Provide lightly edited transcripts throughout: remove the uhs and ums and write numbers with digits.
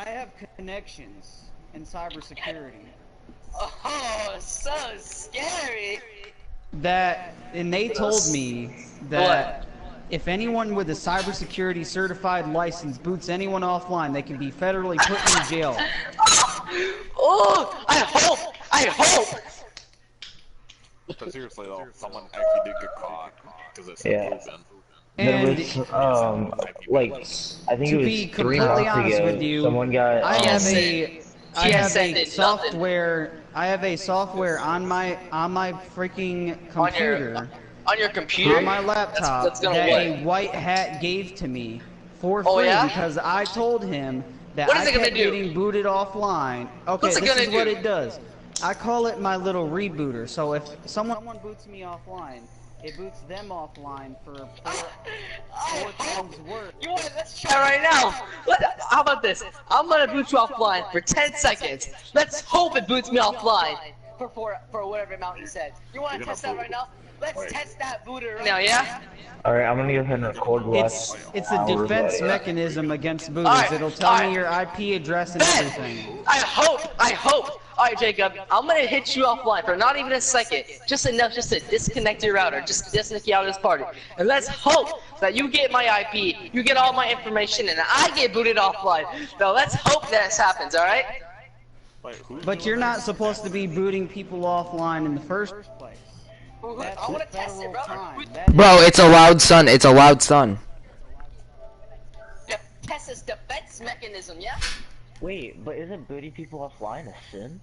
I have connections in cybersecurity. Oh, so scary. And they told me that if anyone with a cybersecurity certified license boots anyone offline, they can be federally put in jail. Oh, I hope. But seriously though, someone actually did get caught because it's proven. And there was, like, I think to it be was 3 completely months honest ago, with you, someone got, I have TSN a did software. I have a software on my freaking computer, on your computer, on my laptop, that's gonna that what? a white hat gave to me for free Oh, yeah? because I told him that What is I it gonna kept do? getting booted offline. Okay, What's it this gonna is what do? it does. I call it my little rebooter. So if someone boots me offline, it boots them offline for four times worse. You want? Let's try right now. How about this? I'm gonna boot you offline for 10 seconds. Let's hope it boots me offline for whatever amount you said. You want to test that right now? Let's test that booter right now, yeah? alright, I'm gonna go ahead and record the last It's a hour, defense but- mechanism against booters. Alright, It'll tell alright. me your IP address and everything. I hope. Alright, Jacob, I'm gonna hit you offline for not even a second. Just enough just to disconnect your router. Just disconnect you out of this party. And let's hope that you get my IP, you get all my information, and I get booted offline. So let's hope this happens, alright? But you're not supposed to be booting people offline in the first place. I wanna test it, brother. Bro, it's a loud son. It's a loud son. Test this defense mechanism, yeah? Wait, but isn't booting people offline a sin?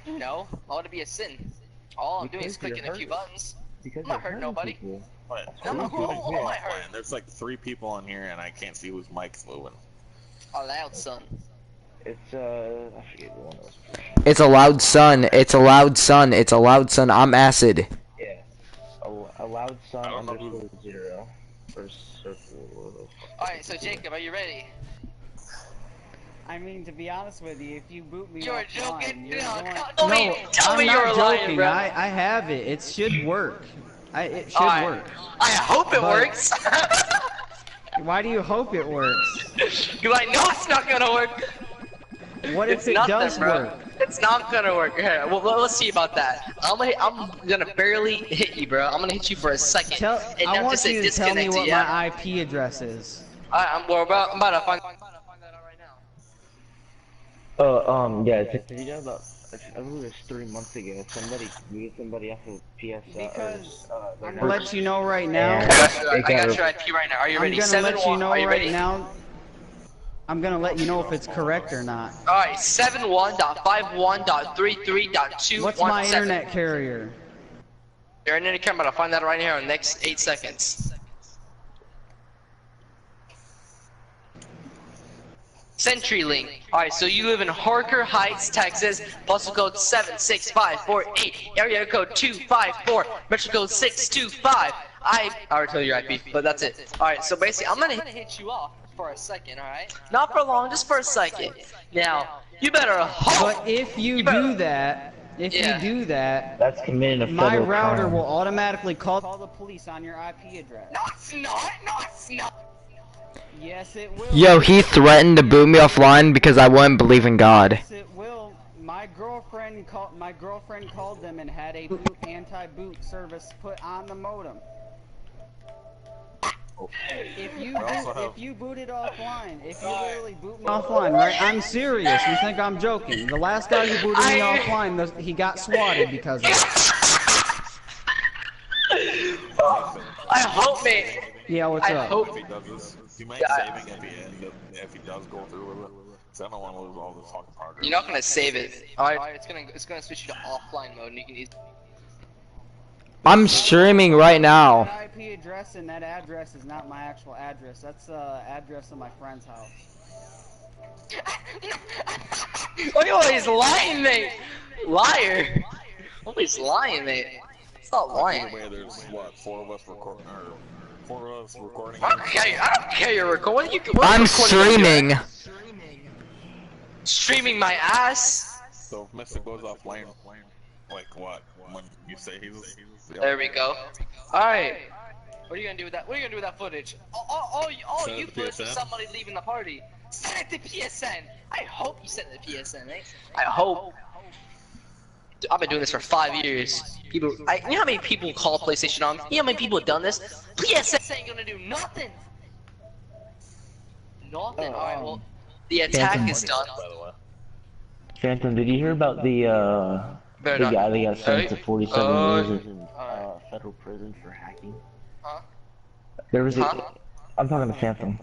No, why would it be a sin? All I'm doing is Because you're clicking a few hurting. buttons. Because I'm not you're hurting nobody. people. Who am I hurting? There's like 3 people in here and I can't see whose mic's moving. A loud son. It's, I forget the one that was It's a loud son. It's a loud son. It's a loud son. I'm acid. Yeah. A loud son I don't know underscore 0. Or circle. Alright, so Jacob, are you ready? I mean, to be honest with you, if you boot me You're offline, joking. you're No, going... tell me I'm you're not lying, joking. bro. I have it. It should work. It should Alright. work. I hope it But- works. Why do you hope it works? Cause I know it's not gonna work. What if It's it nothing, does bro. work? It's not gonna work. Here, well, let's see about that. I'm gonna barely hit you, bro. I'm gonna hit you for a second. And I then want just say you to tell me disconnect what it, yeah? my IP address is. Alright, I'm about to find that out right now. Yeah, did you know about, I believe it was 3 months ago, somebody beat somebody off of PS, Because their I'm gonna let you know right now. I got your IP right now. Are you I'm ready? gonna let you 7-1. know Are you right ready? now. I'm gonna let you know if it's correct or not. Alright, 71.51.33.217. What's my internet carrier? Your internet camera, I'll find that right here in the next 8 seconds. CenturyLink. Alright, so you live in Harker Heights, Texas, postal code 76548, area code 254, metro code 625. I already told you your IP, but that's it. Alright, so basically, I'm gonna hit you off for a second, alright? Not for long, just for a second. Now, you better hope. But if you do that, That's committing a my federal router crime. will automatically call the police on your IP address. No, it's not. No, it's not. Yes, it will. Yo, he threatened to boot me offline because I wouldn't believe in God. Yes, it will. My girlfriend called them and had a anti-boot service put on the modem. If you boot it offline, if you literally boot me offline, right? I'm serious. You think I'm joking? The last guy who booted me offline, he got swatted because of it. I hope, mate. Yeah, what's I up? hope. If he does this, do you mind saving at the end if he does go through with it? Because I don't want to lose all this fucking progress. You're not gonna save it. Alright, it's gonna switch you to offline mode, and you can use. I'm streaming right now. That IP address and that address is not my actual address. That's the address of my friend's house. Oh, he's lying, mate. Liar. Oh, he's lying, mate. It's not lying. Anyway, there's what, 4 of us recording, or 4 of us recording. I don't care you're recording. I'm streaming. Streaming my ass. So if Mr. goes offline, like what? When you say he's There we go. Alright. What are you gonna do with that? What are you gonna do with that footage? All you footage is somebody leaving the party. Send it to PSN. I hope you send it to PSN, eh? I hope. Dude, I've been doing this for 5 years. People, you know how many people call PlayStation on? You know how many people have done this? PSN ain't gonna do nothing. Nothing. Alright, well, the attack is done. Phantom, did you hear about the guy that got sent to 47 years in federal prison for hacking? Huh? There was I'm talking to Phantom.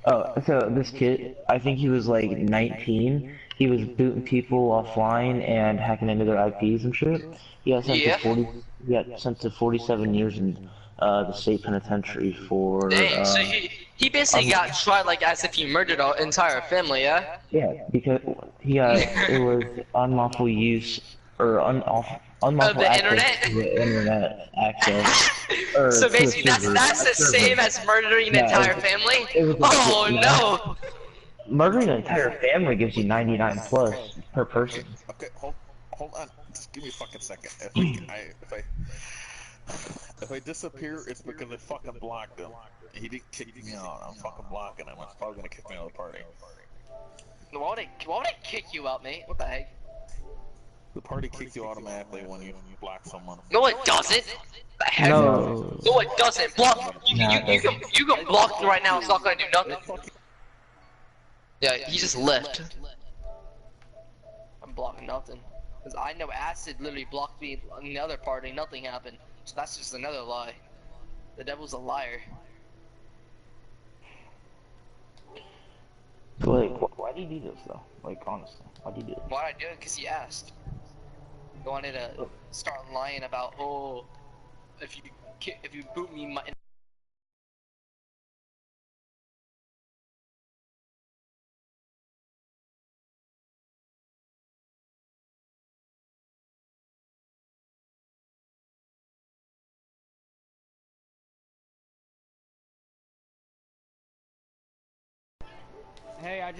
Oh, so this kid, I think he was like 19. He was booting people offline and hacking into their IPs and shit. He got sent to 47 years in the state penitentiary for. Dang, so he basically got tried like as if he murdered our entire family, yeah? Yeah, because he got it was unlawful use or unlawful internet? To the internet access. So basically, that's the same as murdering an entire family. Oh no! Murdering an entire family gives you 99 plus per person. Okay, hold on. Just give me a fucking second. If I disappear, it's because I fucking blocked him. He didn't kick me out. I'm fucking blocking him. He's probably gonna kick me out of the party. Why would I kick you out, mate? What the heck? The party kicks you automatically when you block someone. No, it doesn't. No. No, it doesn't. Block. You can block me right now. It's not gonna do nothing. Yeah, he just left. I'm blocking nothing. Cause I know Acid literally blocked me on the other party. Nothing happened. So that's just another lie. The devil's a liar. So, like, why do you do this though? Like, honestly, why do you do it? Why'd I do it? Cause he asked. He wanted to start lying about, oh, if you boot me, my. Hey, I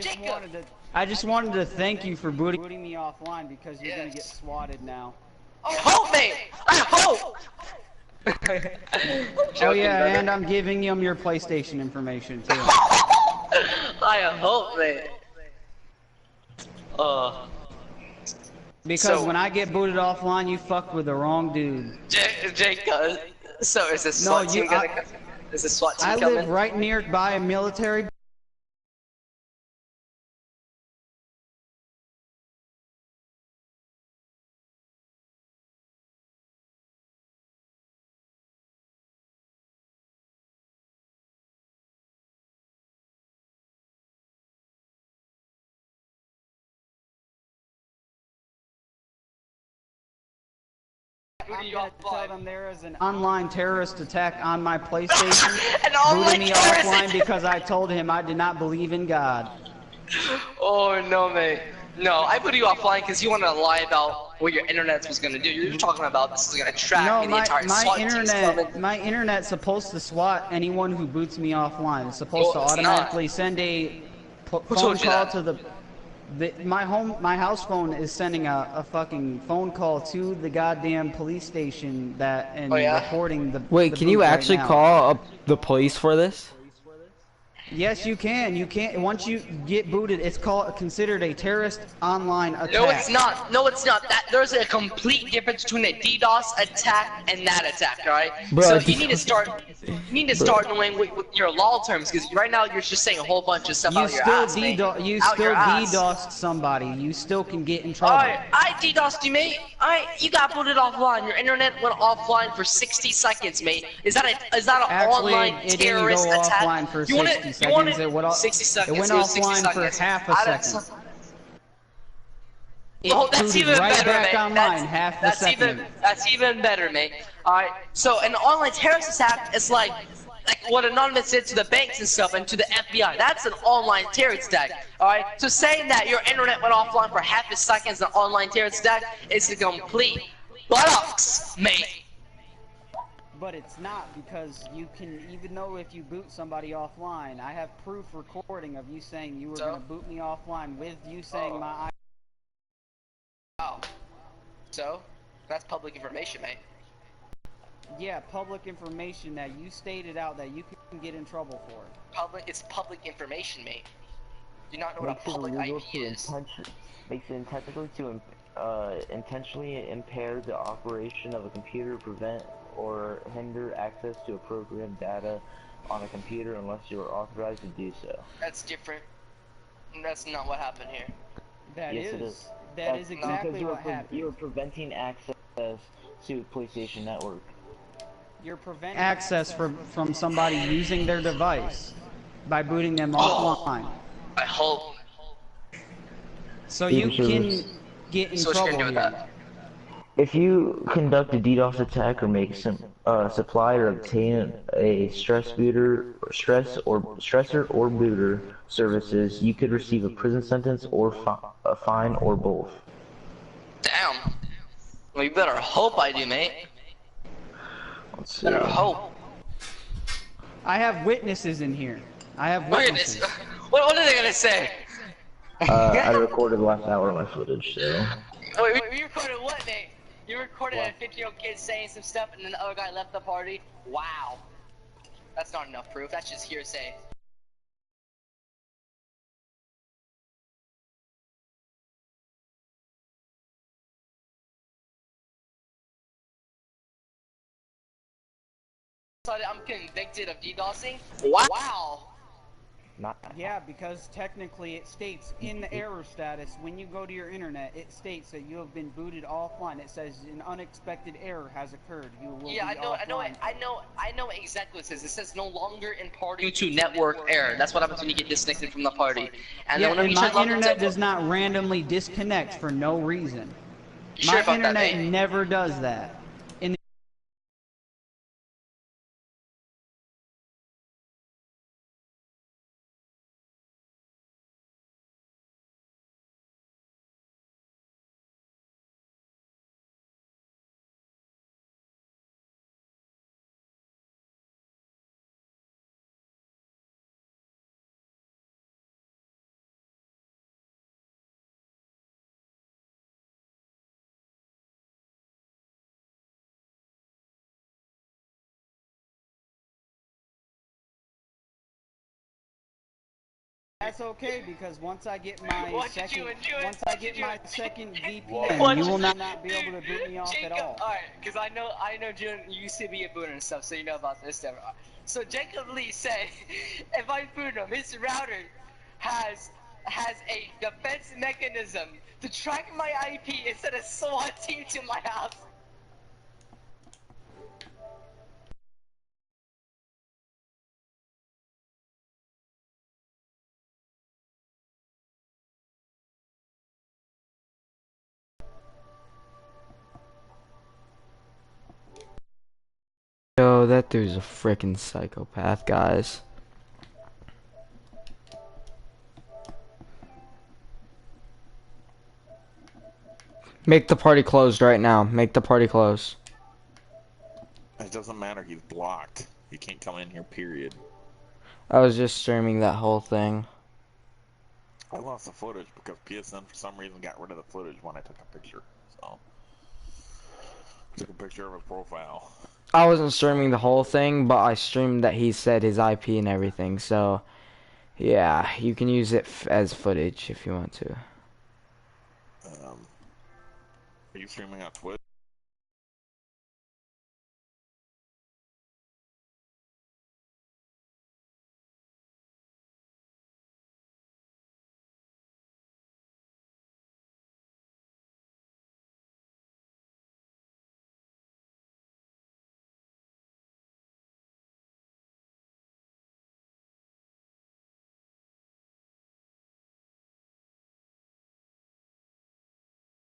just wanted to thank you for booting me offline because you're gonna get swatted now. I hope, mate! I hope! Oh yeah, and I'm giving him your PlayStation information too. I hope, mate. Because when I get booted offline, you fucked with the wrong dude. Jake, so is this SWAT team gonna? Is the SWAT team coming? I live right nearby a military. I'm gonna tell them there is an online terrorist attack on my PlayStation. Booting me offline because I told him I did not believe in God. Oh no, mate. No, I put you offline because you wanted to lie about what your internet was gonna do. You're talking about this is gonna track me, the entire SWAT team's coming. My internet's supposed to SWAT anyone who boots me offline. It's supposed to automatically send a phone call to the. My house phone is sending a fucking phone call to the goddamn police station reporting the. Wait, can you actually call up the police for this? Yes, you can. You can. Once you get booted, it's considered a terrorist online attack. No, it's not. No, it's not. There's a complete difference between a DDoS attack and that attack, alright? So you need to start. You need to start knowing what your law terms, because right now you're just saying a whole bunch of stuff out your ass, mate. You still DDoSed somebody. You still can get in trouble. Alright, I DDoSed you, mate. Alright, you got booted offline. Your internet went offline for 60 seconds, mate. Is that an online terrorist attack? Offline for 60 seconds. It went 60 seconds. It went offline for half a second. Oh, that's even right better, back mate. Online, half a second. That's even better, mate. Alright, so an online terrorist attack is like what Anonymous did to the banks and stuff and to the FBI. That's an online terrorist attack. Alright, so saying that your internet went offline for half a second is an online terrorist attack is a complete buttocks, mate. But it's not, because you can, even though if you boot somebody offline, I have proof recording of you saying you were gonna boot me offline with you saying my. Wow. So, that's public information, mate. Yeah, public information that you stated out that you can get in trouble for. It's public information, mate. Do you not know what a public IP is? Makes it intentionally to intentionally impair the operation of a computer, prevent or hinder access to appropriate data on a computer unless you are authorized to do so. That's different. That's not what happened here. That Yes, is. it is. That is exactly what happened. You are preventing access to PlayStation Network. You're preventing access from somebody using their device by booting them offline. I hope. So you can get in trouble here. If you conduct a DDoS attack or make some supply or obtain a stressor or booter services, you could receive a prison sentence or a fine or both. Damn. Well, you better hope I do, mate. Let's see. Better hope. I have witnesses in here. I have witnesses. What are they gonna say? I recorded the last hour of my footage, so. Wait, you recorded what, Nate? You recorded a 50-year-old kid saying some stuff and then the other guy left the party? Wow. That's not enough proof, that's just hearsay. I'm convicted of DDoSing? Wow. Yeah, because technically it states in the error status, when you go to your internet, it states that you have been booted offline. It says an unexpected error has occurred. You will be offline. I know exactly what it says. It says no longer in party due to network error. That's what happens when you get disconnected from the party. And yeah, then when my internet does not randomly disconnect for no reason. My internet never does that. That's okay, because once I get my second VPN, you will not be able to boot me off at all. Alright, because I know June used to be a booter and stuff, so you know about this stuff. So Jacob Lee said, if I boot him, his router has a defense mechanism to track my IP instead of SWAT team to my house. Yo, that dude's a freaking psychopath, guys. Make the party closed right now. Make the party close. It doesn't matter, he's blocked. He can't come in here, period. I was just streaming that whole thing. I lost the footage because PSN for some reason got rid of the footage when I took a picture. So, I took a picture of a profile. I wasn't streaming the whole thing, but I streamed that he said his IP and everything, so yeah, you can use it as footage if you want to. Are you streaming on Twitch?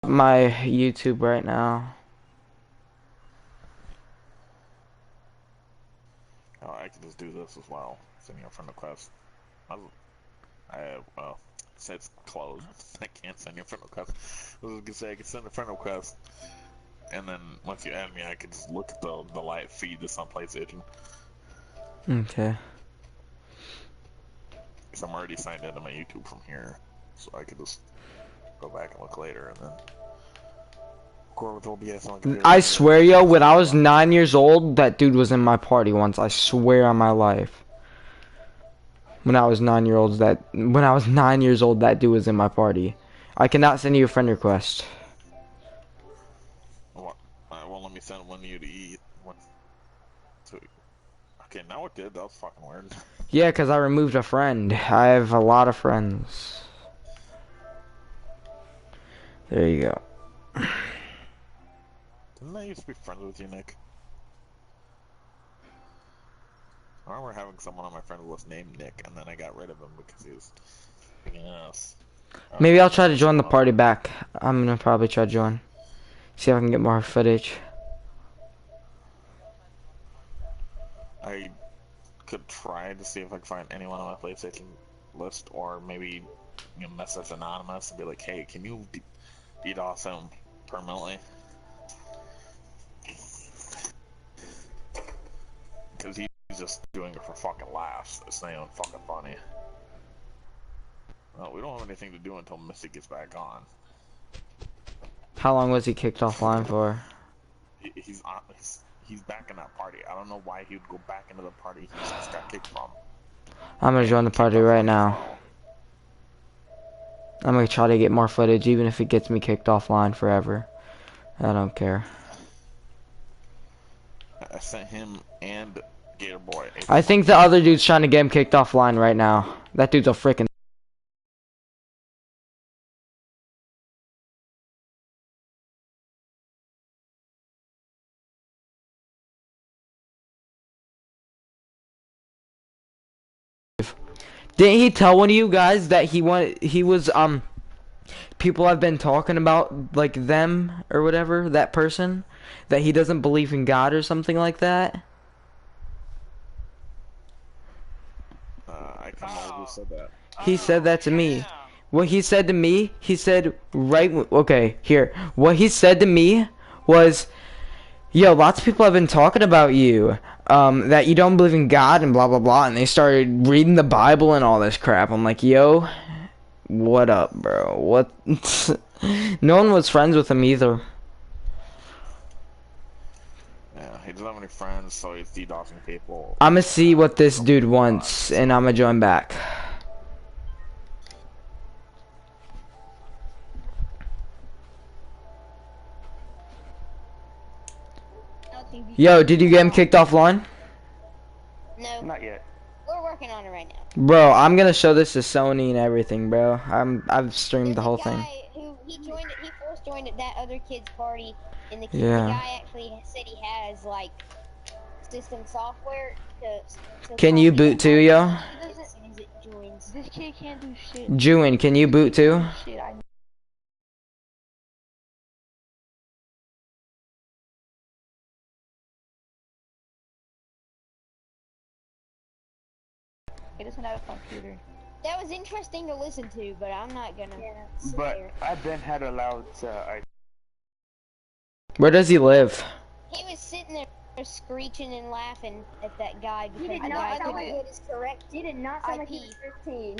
My YouTube right now. Oh, I can just do this as well. Send you a friend request. Well, it says closed. I can't send you a friend request. I was gonna say I can send a friend request, and then once you add me, I can just look at the live feed that's on PlayStation. Okay. Because I'm already signed into my YouTube from here, so I could just go back and look later, and then, of Discord with OBS. And I swear, yo, when I was 9 years old, that dude was in my party once. I swear on my life. When I was 9 years old, that dude was in my party. I cannot send you a friend request. What? Well, let me send one to you to eat. Okay, now it did. That was fucking weird. Yeah, because I removed a friend. I have a lot of friends. There you go. Didn't I used to be friends with you, Nick? I remember having someone on my friend list named Nick, and then I got rid of him because he was being an ass. Maybe I'll try to join the party back. I'm gonna probably try to join. See if I can get more footage. I could try to see if I can find anyone on my PlayStation list, or maybe message Anonymous and be like, hey, can you DDoS him permanently? Because he's just doing it for fucking laughs. It's not even fucking funny. Well, we don't have anything to do until Missy gets back on. How long was he kicked offline for? He's back in that party. I don't know why he would go back into the party he just got kicked from. I'm gonna join the party right now. I'm gonna try to get more footage, even if it gets me kicked offline forever. I don't care. I sent him and Gator Boy. I think the other dude's trying to get him kicked offline right now. That dude's a freaking. Didn't he tell one of you guys that he was people have been talking about, like, them or whatever, that person, that he doesn't believe in God or something like that? I can't remember who said that. He said that to me. What he said to me, he said okay, here. What he said to me was, yo, lots of people have been talking about you, that you don't believe in God and blah blah blah, and they started reading the Bible and all this crap. I'm like, yo, what up, bro? What? No one was friends with him either. Yeah, he doesn't have any friends, so he's DDoSing people. I'ma see what this dude wants, and I'ma join back. Yo, did you get him kicked offline? No. Not yet. We're working on it right now. Bro, I'm gonna show this to Sony and everything, bro. I've streamed the whole thing. He first joined at that other kid's party, and the guy actually said he has like system software to Can you boot too, yo? He doesn't as soon as it joins. This kid can't do shit. Juin, can you boot too? Shit, He doesn't have a computer. That was interesting to listen to, but I'm not gonna sit But there. I've been had allowed Where does he live? He was sitting there screeching and laughing at that guy because He did the not guy sound couldn't like- get his correct He did not sound like he IP. was 15.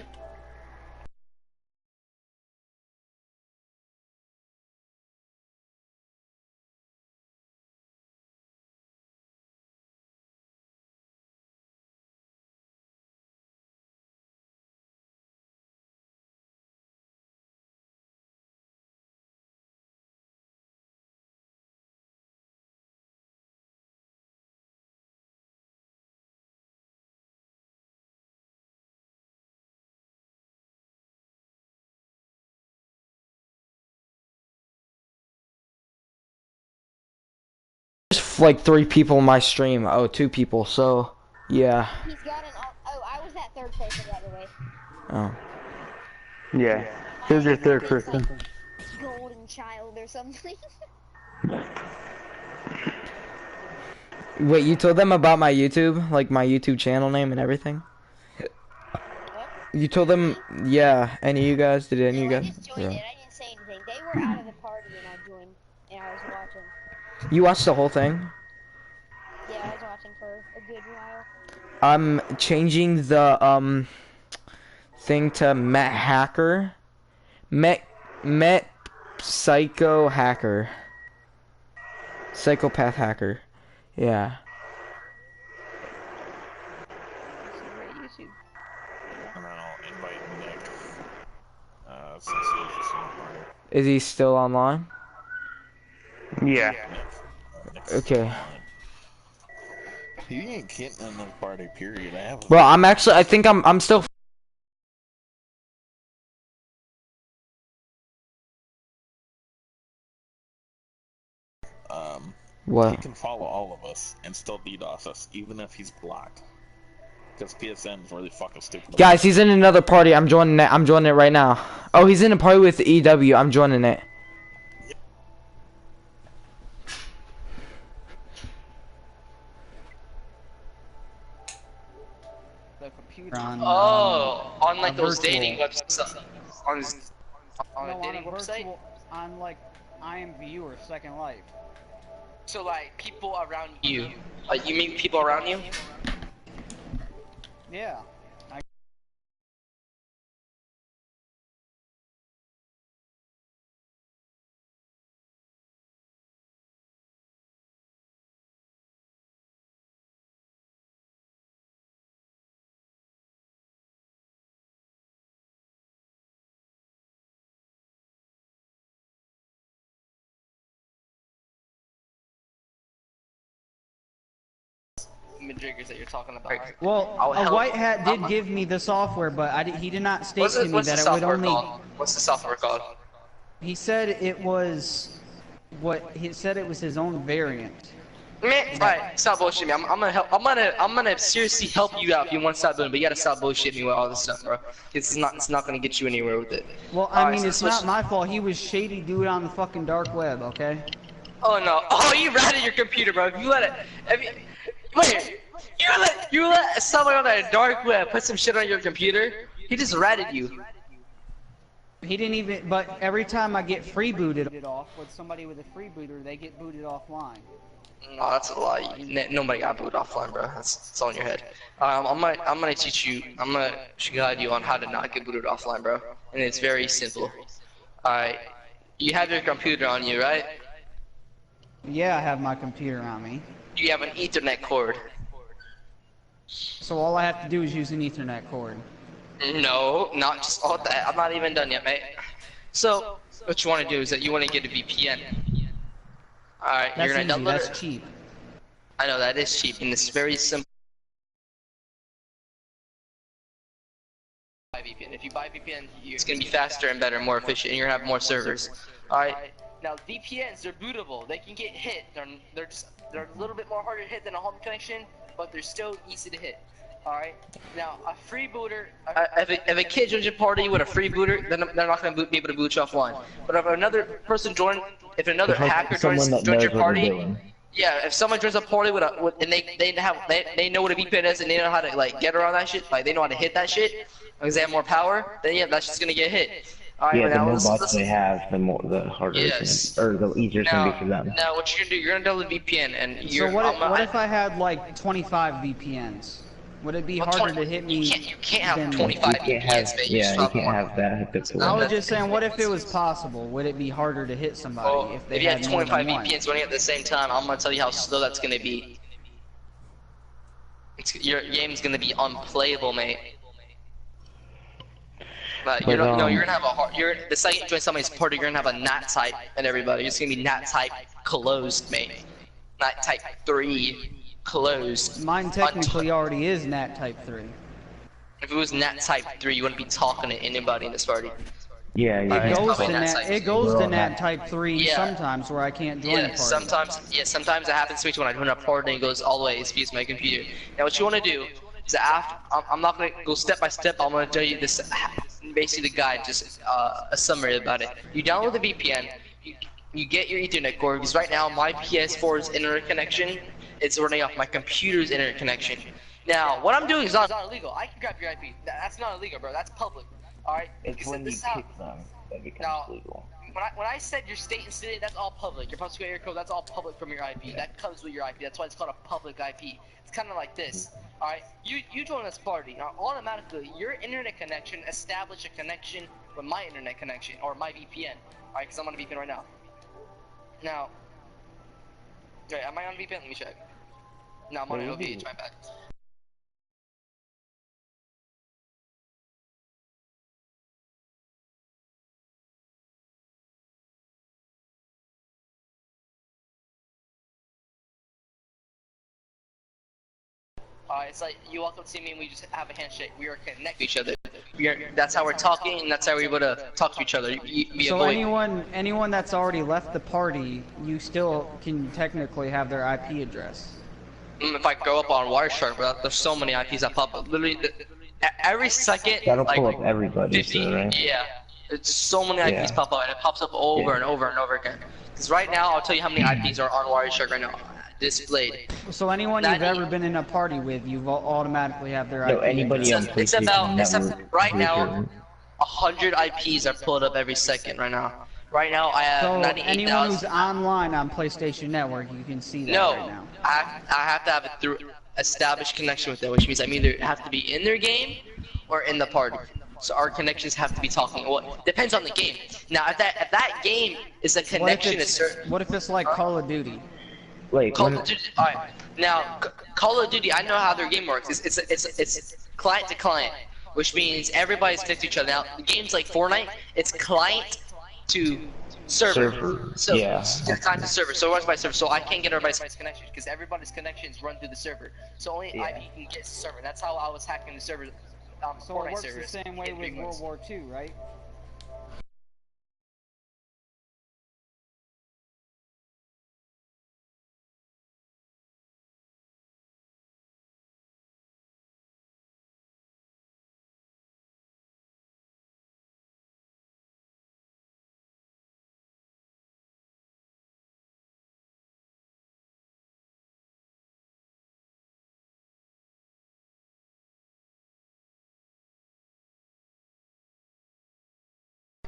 There's like 3 people in my stream. Oh, 2 people. So, yeah. He's got an. Oh, I was that third person, by the way. Oh. Yeah. Who's your third person? Golden child or something. Wait, you told them about my YouTube? Like my YouTube channel name and everything? You told them, yeah. Any of you guys? Did any of you I guys? just joined it. I didn't say anything. They were out of the party and I joined, and I was watching. You watched the whole thing? Yeah, I was watching for a good while. I'm changing the thing to Met Hacker. Met Psycho Hacker. Psychopath hacker. Yeah. YouTube. And then I'll invite Nick. Since he's just in the party. Is he still online? Yeah. Nick's Okay. online. He ain't getting in the party, period. I have. Bro, I think I'm still. What? He can follow all of us and still DDoS us, even if he's blocked. Because PSN is really fucking stupid. Guys, he's in another party. I'm joining it. I'm joining it right now. Oh, he's in a party with EW. I'm joining it. The computer on. On like those virtual. dating websites. On a No, dating website. On like IMVU or Second Life. So like people around you. Like you meet people around you. Yeah. Madriggers that you're talking about. Well, a white hat did give me the software, but he did not state to me What's the that it would software only. called? What's the software called? He said it was his own variant. Man, alright, stop bullshitting me. I'm gonna help. I'm gonna seriously help you out if you want to stop doing it, but you gotta stop bullshitting me with all this stuff, bro. It's not gonna get you anywhere with it. Well, I Alright, mean, so it's not my fault. He was shady dude on the fucking dark web, okay? Oh no! Oh, you ratted your computer, bro. If you let it, wait, you let someone on that dark web put some shit on your computer. He just ratted you. He didn't even. But every time I get free booted off with somebody with a free booter, they get booted offline. No, that's a lie. Nobody got booted offline, bro. That's all in your head. I'm gonna teach you. I'm gonna guide you on how to not get booted offline, bro. And it's very simple. Alright, you have your computer on you, right? Yeah, I have my computer on me. You have an Ethernet cord. So all I have to do is use an Ethernet cord. No, not just all that. I'm not even done yet, mate. So, what you want to do is that you want to get a VPN. Alright, That's you're gonna easy. download That's it. cheap. I know that is cheap, and it's very simple. VPN. If you buy VPN, it's gonna be faster and better, more efficient, and you're gonna have more servers. Alright. Now VPNs, they're bootable. They can get hit. They're a little bit more harder to hit than a home connection, but they're still easy to hit. Alright. Now a free booter. If a kid joins your party with a free booter, then they're not gonna be able to boot you offline. But if another person if another hacker joins your party. Yeah, if someone joins a party and they know what a VPN is and they know how to like get around that shit, like they know how to hit that shit, because they have more power, then yeah, that's just gonna get hit. Alright, Yeah, the now more bots they have, the harder it's gonna, or the easier it's gonna be for them. Now what you're gonna do, you're gonna download VPN and So what if I had like 25 VPNs? Would it be harder to hit me? You can't have than- 25 You can't VPNs, have, man. yeah, you can't have that hooked up to I one. was just saying, what if it was possible? Would it be harder to hit somebody Well, if they if you had have more 25 than one? VPNs running at the same time, I'm gonna tell you how slow that's gonna be. Your game's gonna be unplayable, mate. Like, you're gonna have the second you join somebody's party, you're gonna have a NAT type and everybody. It's gonna be NAT type closed, mate. NAT type 3 closed. Mine technically already is NAT Type 3. If it was NAT type 3, you wouldn't be talking to anybody in this party. Yeah, you Alright, It can't. goes probably to NAT NAT. type It goes We're to all NAT NAT. Type 3 Yeah. sometimes where I can't join a Yeah, party. sometimes it happens to me when I join a party and it goes all the way to use my computer. Now what you want to do is after, I'm not going to go step by step, I'm going to tell you this, basically the guide, just a summary about it. You download the VPN, you get your Ethernet cord, because right now my PS4's internet connection, it's running off my computer's internet connection. Now, what I'm doing is not illegal. I can grab your IP. That's not illegal, bro. That's public. Alright? It's when you kick them that becomes Now, legal. when I said your state and city, that's all public. Your public area code, that's all public from your IP. That comes with your IP. That's why it's called a public IP. It's kind of like this. Alright? You join this party. Now, automatically, your internet connection establish a connection with my internet connection, or my VPN. Alright? Because I'm on a VPN right now. Now, Wait, am I on VPN? Let me check. No, I'm on Wait, OVH, my bad. It's like you walk up to me and we just have a handshake. We are connected to each other. That's how we're talking, and that's how we're able to talk to each other. So anyone that's already left the party, you still can technically have their IP address. If I go up on Wireshark, but there's so many IPs that pop up. Literally, every second. That'll like, pull up everybody, 50, so, right? Yeah. It's so many IPs Yeah. pop up, and it pops up over and over and over again. Because right now, I'll tell you how many IPs are on Wireshark right now. Displayed. So anyone you've ever been in a party with, you automatically have their IP. No, anybody on PlayStation Except right now, Network. 100 IPs are pulled up every second right now. Right now, I have So 98,000. anyone who's online on PlayStation Network, you can see that No, right now. I have to have it through established connection with them, which means I'm either have to be in their game or in the party. So our connections have to be talking. Well, depends on the game. Now, if that game is a connection, What if it's like Call of Duty? Wait, Call of Duty. Alright. Now, Call of Duty, I know how their game works. It's client to client, which means everybody's connected to each other. Now, games like Fortnite, it's client to server. So, yeah. it's client to server. So it runs by server. So I can't get everybody's connections because everybody's connections run through the server. So only Yeah. IP can get to the server. That's how I was hacking the server. So it works the same way with World War II, right?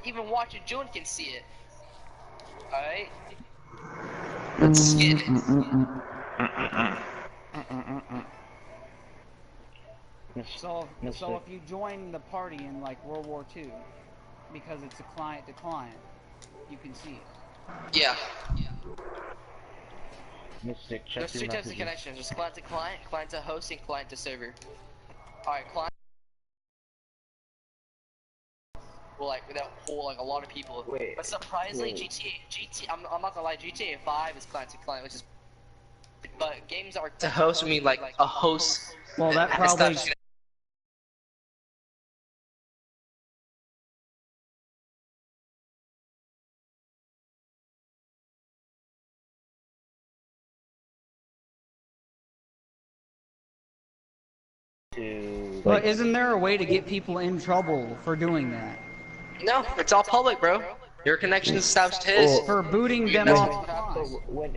Even watching June can see it. Alright? Let's get it. So if you join the party in like World War II, because it's a client to client, you can see it. Yeah. Mystic, check There's three types of connections. There's client to host, and client to server. Alright, client. Well, like that whole like a lot of people. Wait, but surprisingly, wait. I'm not gonna lie, GTA 5 is client to client, which is. But games are to host. I mean, like a host. Well, that probably. But isn't there a way to get people in trouble for doing that? No, it's all public, bro. Your connection is established to his. For booting them That's off.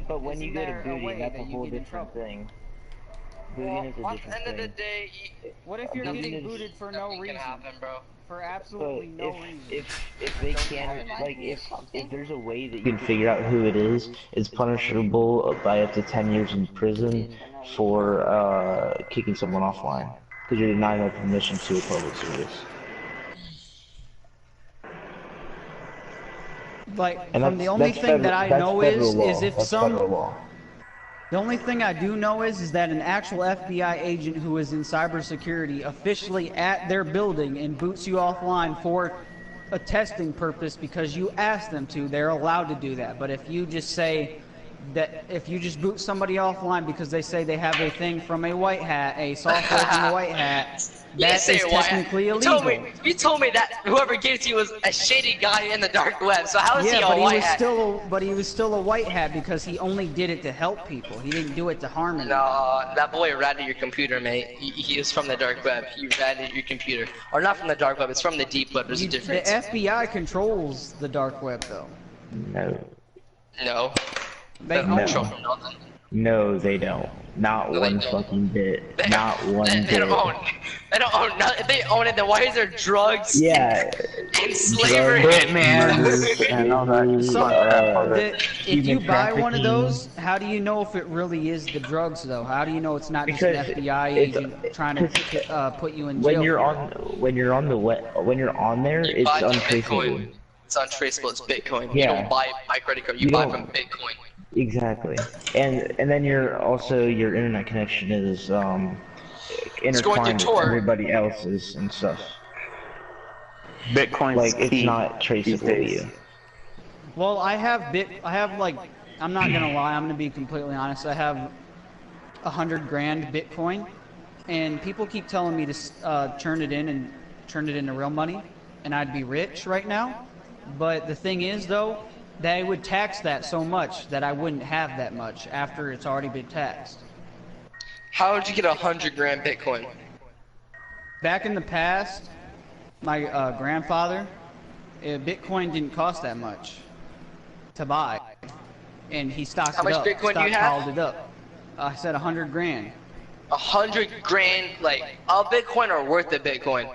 But when you go to Isn't there a booting, way that's a that you whole get in different trouble? thing. Well, Booting is a at different the end of the thing. day, What if you're Nothing getting is- booted for no nothing can reason? happen, bro. For But absolutely no reason. if they can't, like, if there's a way that you can figure out who it is, it's punishable by up to 10 years in prison for kicking someone offline because you're denying their permission to a public service. Like, And from the only thing that I know is if that's some. federal law. The only thing I do know is that an actual FBI agent who is in cybersecurity officially at their building and boots you offline for a testing purpose because you asked them to, they're allowed to do that. But if you just say that, if you just boot somebody offline because they say they have a thing from a white hat, a software from a white hat, that is technically illegal. You told me that whoever gave it to you was a shady guy in the dark web. So how is he Yeah, a white hat? but he was still a white hat because he only did it to help people. He didn't do it to harm anyone. No, that boy ratted your computer, mate. He is from the dark web. He ratted your computer. Or not from the dark web, it's from the deep web. There's a The difference. FBI controls the dark web, though. No. No. They don't own control it. nothing. No, they don't. Not No, they one don't. fucking bit. Not one They bit. don't own. They don't own nothing. If they own it, then why is there drugs? Yeah. And slavery. Murders, and all that. So, if you human buy one of trafficking. those, how do you know if it really is the drugs, though? How do you know it's not just an Because FBI it's- agent trying to put you in jail? When you're on there, it's buy from untraceable. Bitcoin. It's untraceable. It's Bitcoin. You Yeah. don't buy by credit card. You You buy don't. from Bitcoin. Exactly. And then your internet connection is It's going through intertwined with Tor. everybody else's and stuff. Bitcoin's Like it's key not these traceable to days. you. Well, I have like, I'm not gonna lie, I'm gonna be completely honest. I have 100 grand Bitcoin, and people keep telling me to turn it in and turn it into real money, and I'd be rich right now. But the thing is, though, they would tax that so much that I wouldn't have that much after it's already been taxed. How did you get 100 grand Bitcoin? Back in the past, my grandfather, Bitcoin didn't cost that much to buy, and he stocked How it much up, Bitcoin do you have? stockpiled it up. I said 100 grand 100 grand, like, of Bitcoin or worth of Bitcoin?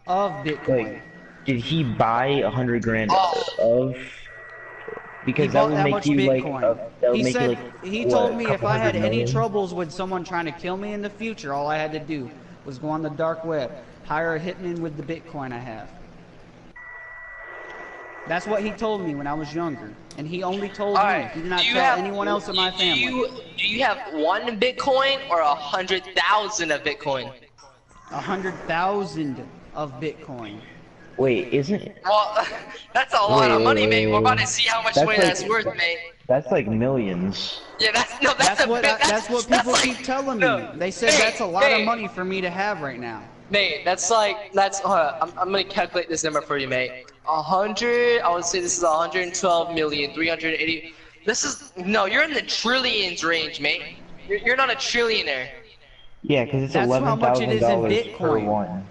of Bitcoin. Like, did he buy 100 grand Oh. of? He Because that bought would that make much you Bitcoin. like that would He make you said like he what, told a me if couple I had hundred any million? troubles with someone trying to kill me in the future, all I had to do was go on the dark web, hire a hitman with the Bitcoin I have. That's what he told me when I was younger, and he only told me. Alright, He did not do you tell have anyone else in my family. Do you have 1 Bitcoin or 100,000 of Bitcoin? 100,000 of Bitcoin. Wait, isn't it? Well, that's a lot of money, mate. We're about to wait. see how much That's money like- that's worth, mate. That's like millions. Yeah, that's a What bit. that's what people keep telling me. No, They said hey, that's a lot hey. of money for me to have right now. Mate, that's I'm gonna calculate this number for you, mate. 100, I would say this is 112 million, 380. This is, no, you're in the trillions range, mate. You're not a trillionaire. Yeah, because it's That's how much it is in $11,000 per Bitcoin. one.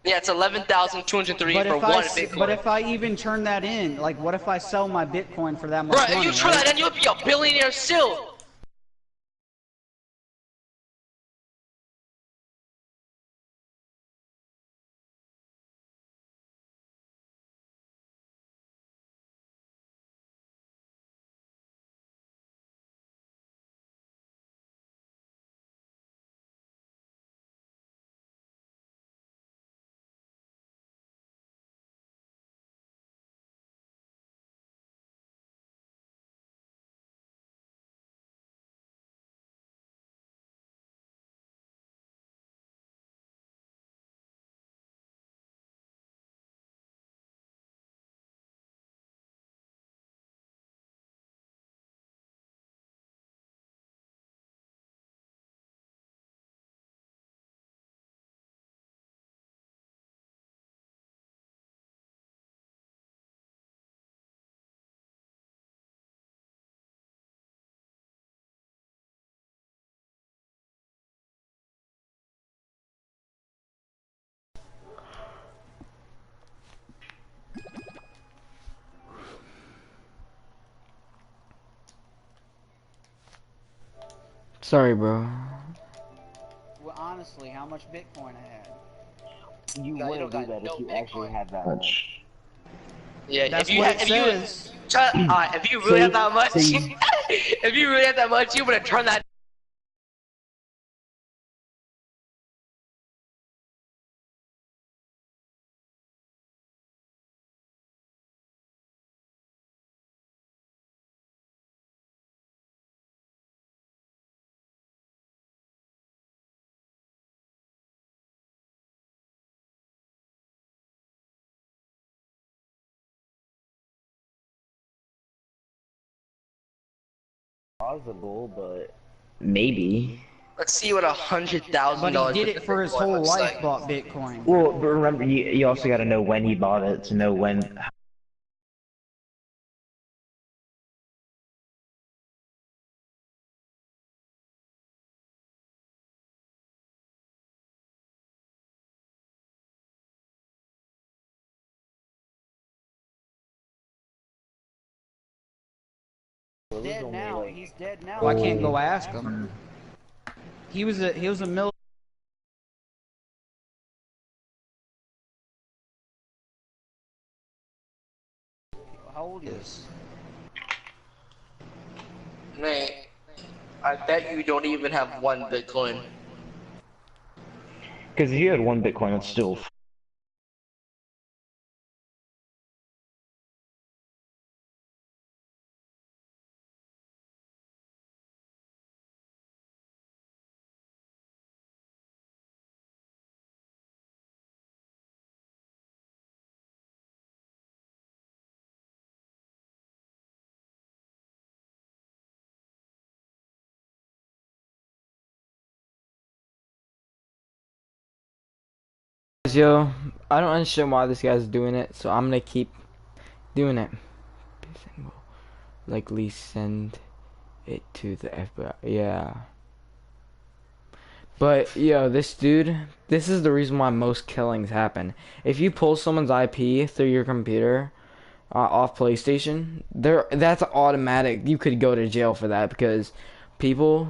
Yeah, it's 11,203 But for if one Bitcoin. but if I even turn that in, like, what if I sell my Bitcoin for that much Bro, if money? you try right? that, then you'll be a billionaire still. Sorry, bro. Well, honestly, how much Bitcoin I had? You No, you wouldn't don't do got that no if you actually Bitcoin. had that much. Yeah, That's if you what had, it if says. if you really had that much, so you- if you really had that much, you would have turned that. Plausible, but maybe. Let's see what $100,000. But he did it for his Bitcoin whole looks life, like. bought Bitcoin. Well, but remember, you also got to know when he bought it to know when. Dead now. He's dead now. I can't go ask him. He was a military. How old is? Man, I bet you don't even have 1 Bitcoin. Because if you had one Bitcoin, it's still Yo, I don't understand why this guy's doing it, so I'm gonna keep doing it. We'll likely send it to the FBI. Yeah. But, yo, this dude, this is the reason why most killings happen. If you pull someone's IP through your computer, off PlayStation, that's automatic. You could go to jail for that because people,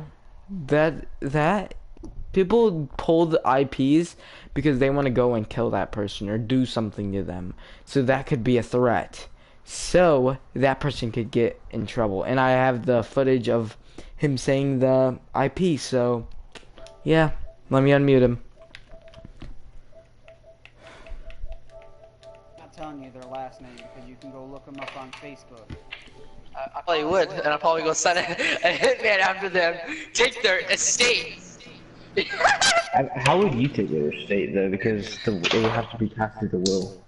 people pull the IPs because they want to go and kill that person or do something to them. So that could be a threat. So that person could get in trouble. And I have the footage of him saying the IP, so yeah, let me unmute him. I'm not telling you their last name because you can go look them up on Facebook. I probably would, and I'll probably go send a hitman after them, take their estate. How would you take their estate though? Because it would have to be passed through the will.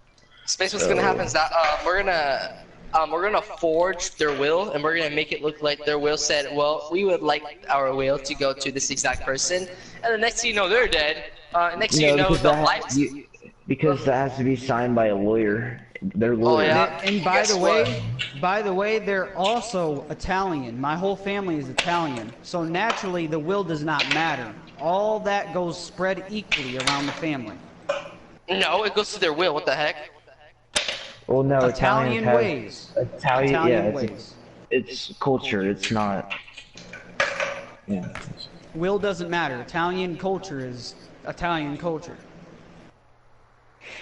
Space, what's gonna happen is that we're gonna forge their will, and we're gonna make it look like their will said, well, we would like our will to go to this exact person, and the next thing you know, they're dead. Next thing you know, the life. Because that has to be signed by a lawyer. They're lawyers. Oh, yeah. And by the way, they're also Italian. My whole family is Italian, so naturally the will does not matter. All that goes spread equally around the family. No, it goes to their will. What the heck? Well, no, Italian ways. Italian ways. It's culture. It's not. Yeah. Will doesn't matter. Italian culture is Italian culture.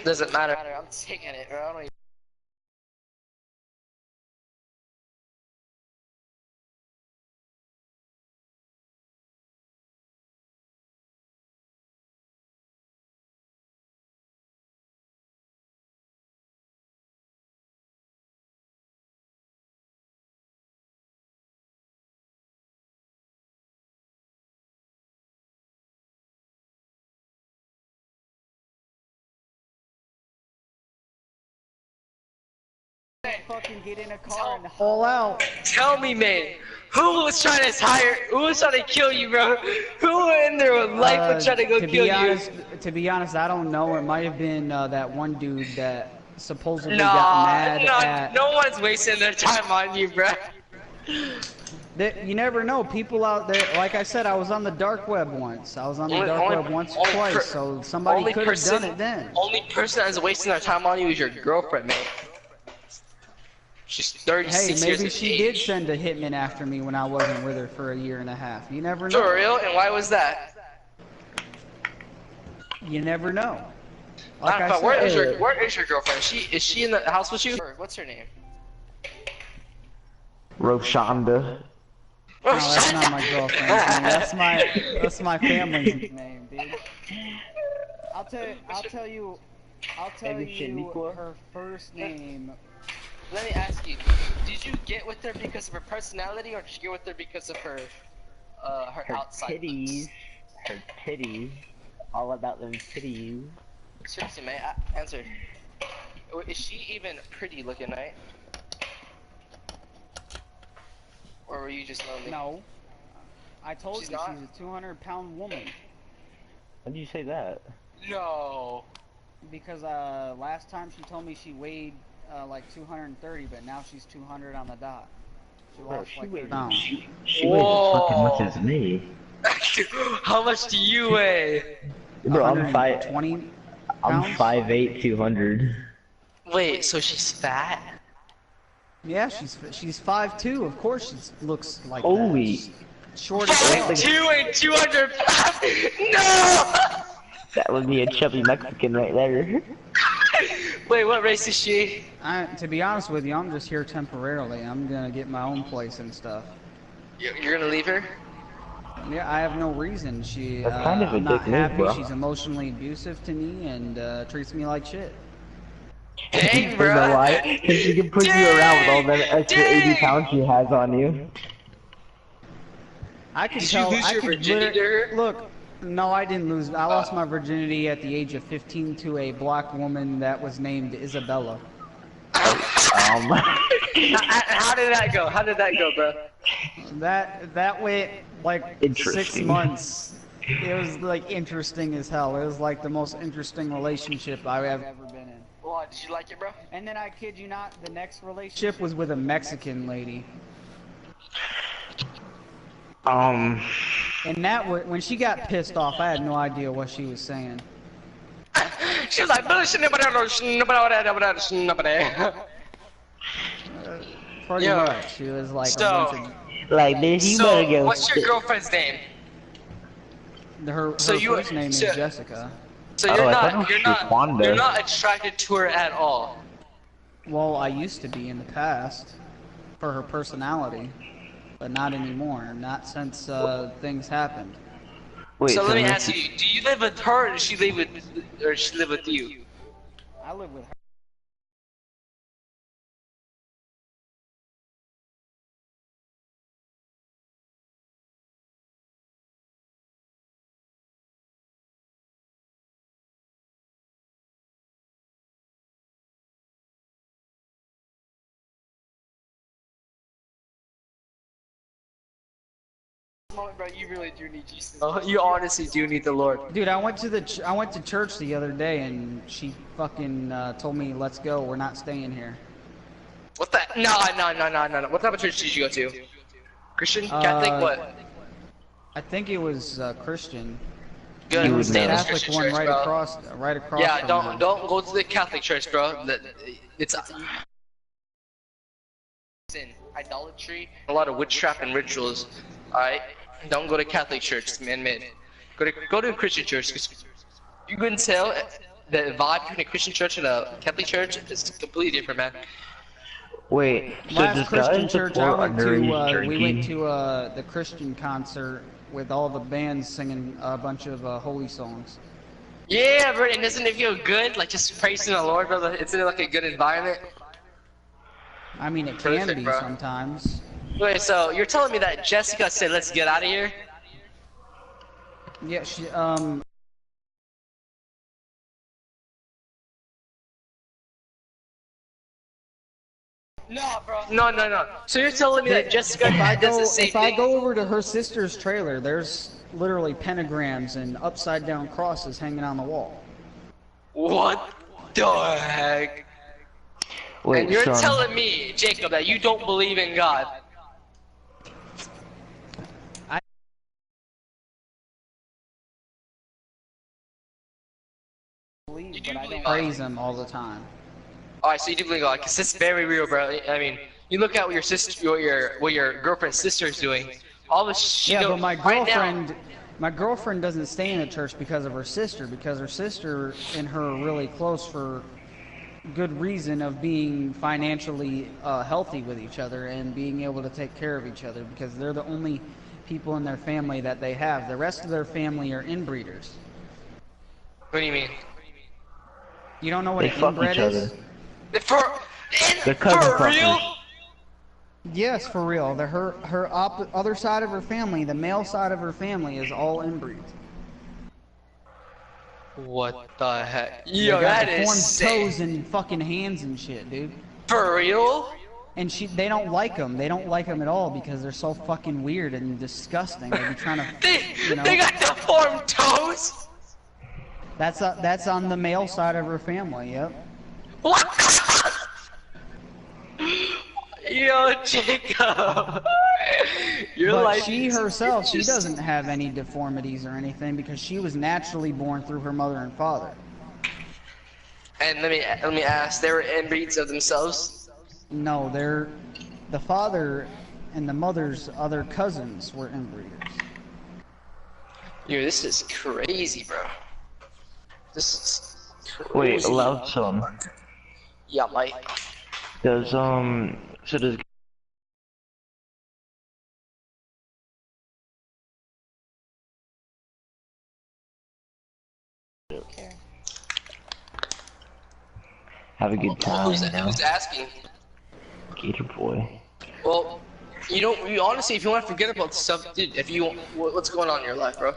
Doesn't matter. I'm taking it, bro. I don't even... Fucking get in a car and haul out. Tell me, man. Who was trying to kill you, bro? Who in their life was trying to go kill you? To be honest, I don't know. It might have been that one dude that supposedly got mad at... No one's wasting their time on you, bro. You never know. People out there, like I said, I was on the dark web once. I was on the dark web once or twice, so somebody could have done it then. Only person that's wasting their time on you is your girlfriend, man. She's 36 years of age. Maybe she did send a hitman after me when I wasn't with her for a year and a half. You never know. For real? And why was that? You never know. Like I said, where is your girlfriend? Is she in the house with you? What's her name? Roshonda. No, that's not my girlfriend's name. That's my family's name, dude. I'll tell you her first name. Let me ask you, did you get with her because of her personality, or did you get with her because of her outside titties? looks? Her titties. All about them titties. Seriously, man, answer. Is she even pretty looking, right? Or were you just lonely? No. I told you she's a 200-pound woman. When did you say that? No. Because last time she told me she weighed like 230, but now she's 200 on the dot. She lost like 30 pounds. She weighs as fucking much as me. How much do you weigh? Bro, I'm 5'20". I'm 5'8", 200. Wait, so she's fat? Yeah, she's 5'2". Of course she looks like Holy. that. Short as fuck. 5'2" and 200 pounds? No! That would be a chubby Mexican right there. Wait, what race is she? To be honest with you, I'm just here temporarily. I'm gonna get my own place and stuff. You're gonna leave her? Yeah, I have no reason. She, That's kind of a I'm not dick move, happy. bro. She's emotionally abusive to me and treats me like shit. Dang, You bro. know why? Because she can push you around with all that extra 80 pounds she has on you. I can Did tell. you lose I your could virginity to her? Look, no, I didn't lose. I lost my virginity at the age of 15 to a black woman that was named Isabella. How did that go? How did that go, bro? That went like 6 months. It was like interesting as hell. It was like the most interesting relationship I've ever been in. Well, did you like it, bro? And then I kid you not, the next relationship was with a Mexican lady. And that when she got pissed off, I had no idea what she was saying. She was like, Pretty much. She was like So- a bunch Like, bitch, you better so, go. what's your girlfriend's name? of, her So you- first name is so- Jessica. So Oh, you're I thought not, it was Wanda. you're not attracted to her at all. Well, I used to be in the past for her personality, but not anymore. Not since things happened. Wait, So let me this- ask you: do you live with her, or does she live with you? I live with her. Bro, you really do need Jesus. Oh, you honestly do need the Lord. Dude, I went to church the other day and she fucking told me, "Let's go. We're not staying here." What the? No. What type of church did you go to? Christian, Catholic, what? I think it was Christian. Good. You would Stay in know. the Catholic Christian one church, right bro. across. Yeah, from don't them. go to the Catholic church, bro. It's sin, idolatry, a lot of witchcraft and rituals. All right, don't go to Catholic church. It's man-made. Go to a Christian church. 'Cause you couldn't tell the vibe between a Christian church and a Catholic church is completely different, man. Wait, so Last does Christian God church I support went underage to, drinking? we went to the Christian concert with all the bands singing a bunch of holy songs. Yeah, bro, and doesn't it feel good? Like just praising the Lord, brother. Isn't it like a good environment? I mean, it can Perfect, be bro. sometimes. Wait, so you're telling me that Jessica said, "Let's get out of here"? Yeah, she No, bro. No. So you're telling me that Jessica does the same if I thing? go over to her sister's trailer, there's literally pentagrams and upside down crosses hanging on the wall. What the heck? Wait, And you're son. telling me, Jacob, that you don't believe in God? Believe, do but I believe don't God. praise him all the time. Alright, so you do believe in God, because it's very real, bro. I mean, you look at what your sister, what your girlfriend's sister is doing. All this shit. Yeah, but my right now- girlfriend, my girlfriend doesn't stay in the church because of her sister, because her sister and her are really close for good reason of being financially healthy with each other and being able to take care of each other, because they're the only people in their family that they have. The rest of their family are inbreeders. What do you mean? You don't know what They an fuck inbred each is? other. For cousin real? fuckers. Yes, for real. Other side of her family, the male side of her family, is all inbreeds. What the heck? They Yo, got that is deformed sick. toes and fucking hands and shit, dude. For real? And they don't like them. They don't like them at all because they're so fucking weird and disgusting. They be trying to, you know. They got deformed toes? That's on the male side of her family. Yep. What? Yo, Jacob. Your But life she is herself, she interesting. doesn't have any deformities or anything because she was naturally born through her mother and father. And let me ask, they were inbreeds of themselves? No, the father and the mother's other cousins were inbreeders. Yo, this is crazy, bro. This is Wait, crazy. loud son. Yeah, mate. Does so does have a good time, you know? Who's asking? Gator boy. Well, you honestly, if you want to forget about stuff, dude, if you, what's going on in your life, bro?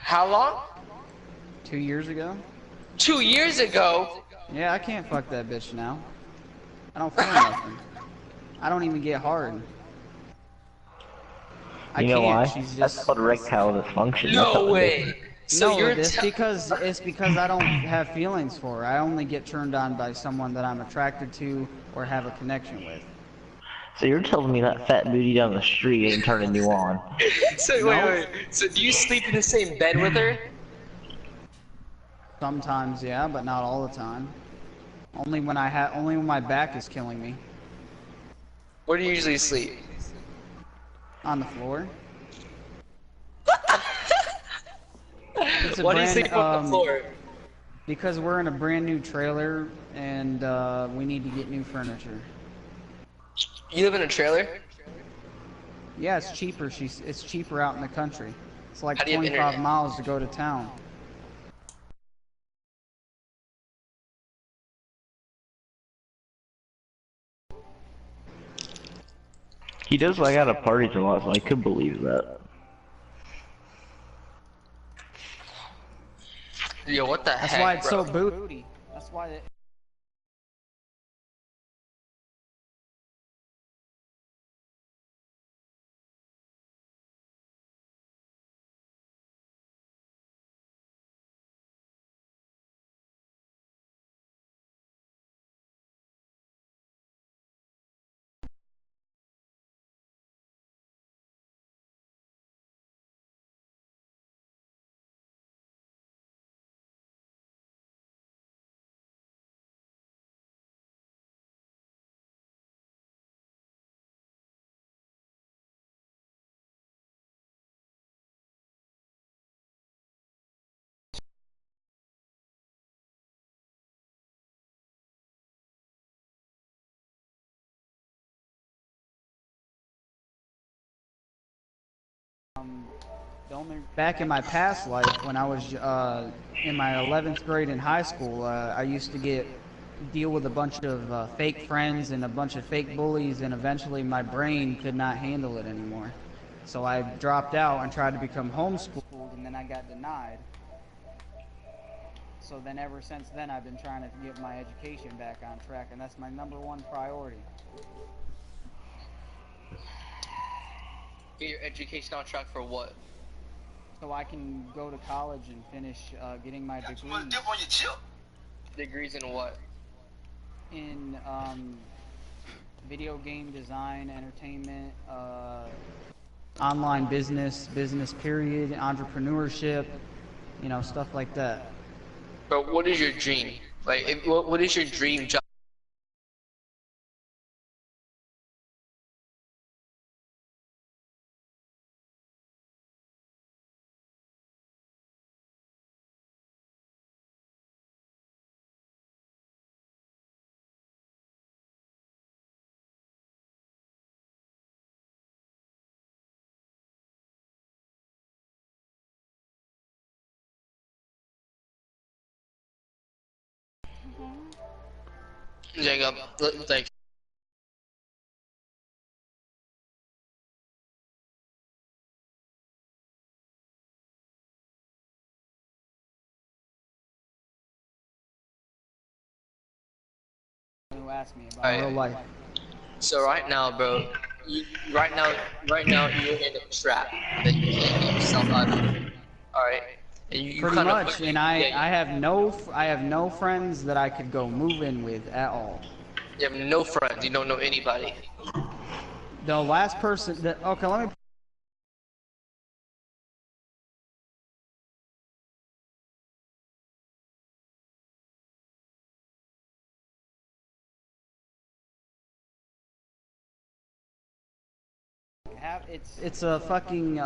How long? 2 years ago. 2 years ago? Yeah, I can't fuck that bitch now. I don't feel nothing. I don't even get hard. You know why? She's just... That's called erectile dysfunction. No way. So no, you're it's because I don't have feelings for her. I only get turned on by someone that I'm attracted to or have a connection with. So you're telling me that fat booty down the street ain't turning you on? So No. wait. So do you sleep in the same bed with her? Sometimes, yeah, but not all the time. Only when my back is killing me. Where do you usually sleep? On the floor. Why do you sleep on the floor? Because we're in a brand new trailer and we need to get new furniture. You live in a trailer? Yeah, it's cheaper. It's cheaper out in the country. It's like How do you have 25 internet? miles to go to town. He does like out of parties a lot, so I could believe that. Yo, what the heck, That's why it's bro? so booty. That's why it... Back in my past life, when I was in my 11th grade in high school, I used to deal with a bunch of fake friends and a bunch of fake bullies, and eventually my brain could not handle it anymore. So I dropped out and tried to become homeschooled, and then I got denied. So then ever since then, I've been trying to get my education back on track, and that's my #1 priority. Get your education on track for what? So I can go to college and finish getting my degree. Degrees in what? In video game design, entertainment, online business period, entrepreneurship, you know, stuff like that. But what is your dream? Like, what is your dream job? Jacob, like. Who asked me about real life. So right now, bro, right now you're in a trap that you can't get yourself out of. All right. And you Pretty kinda much, and I have no friends that I could go move in with at all. You have no friends. You don't know anybody. The last person that okay, let me. It's a fucking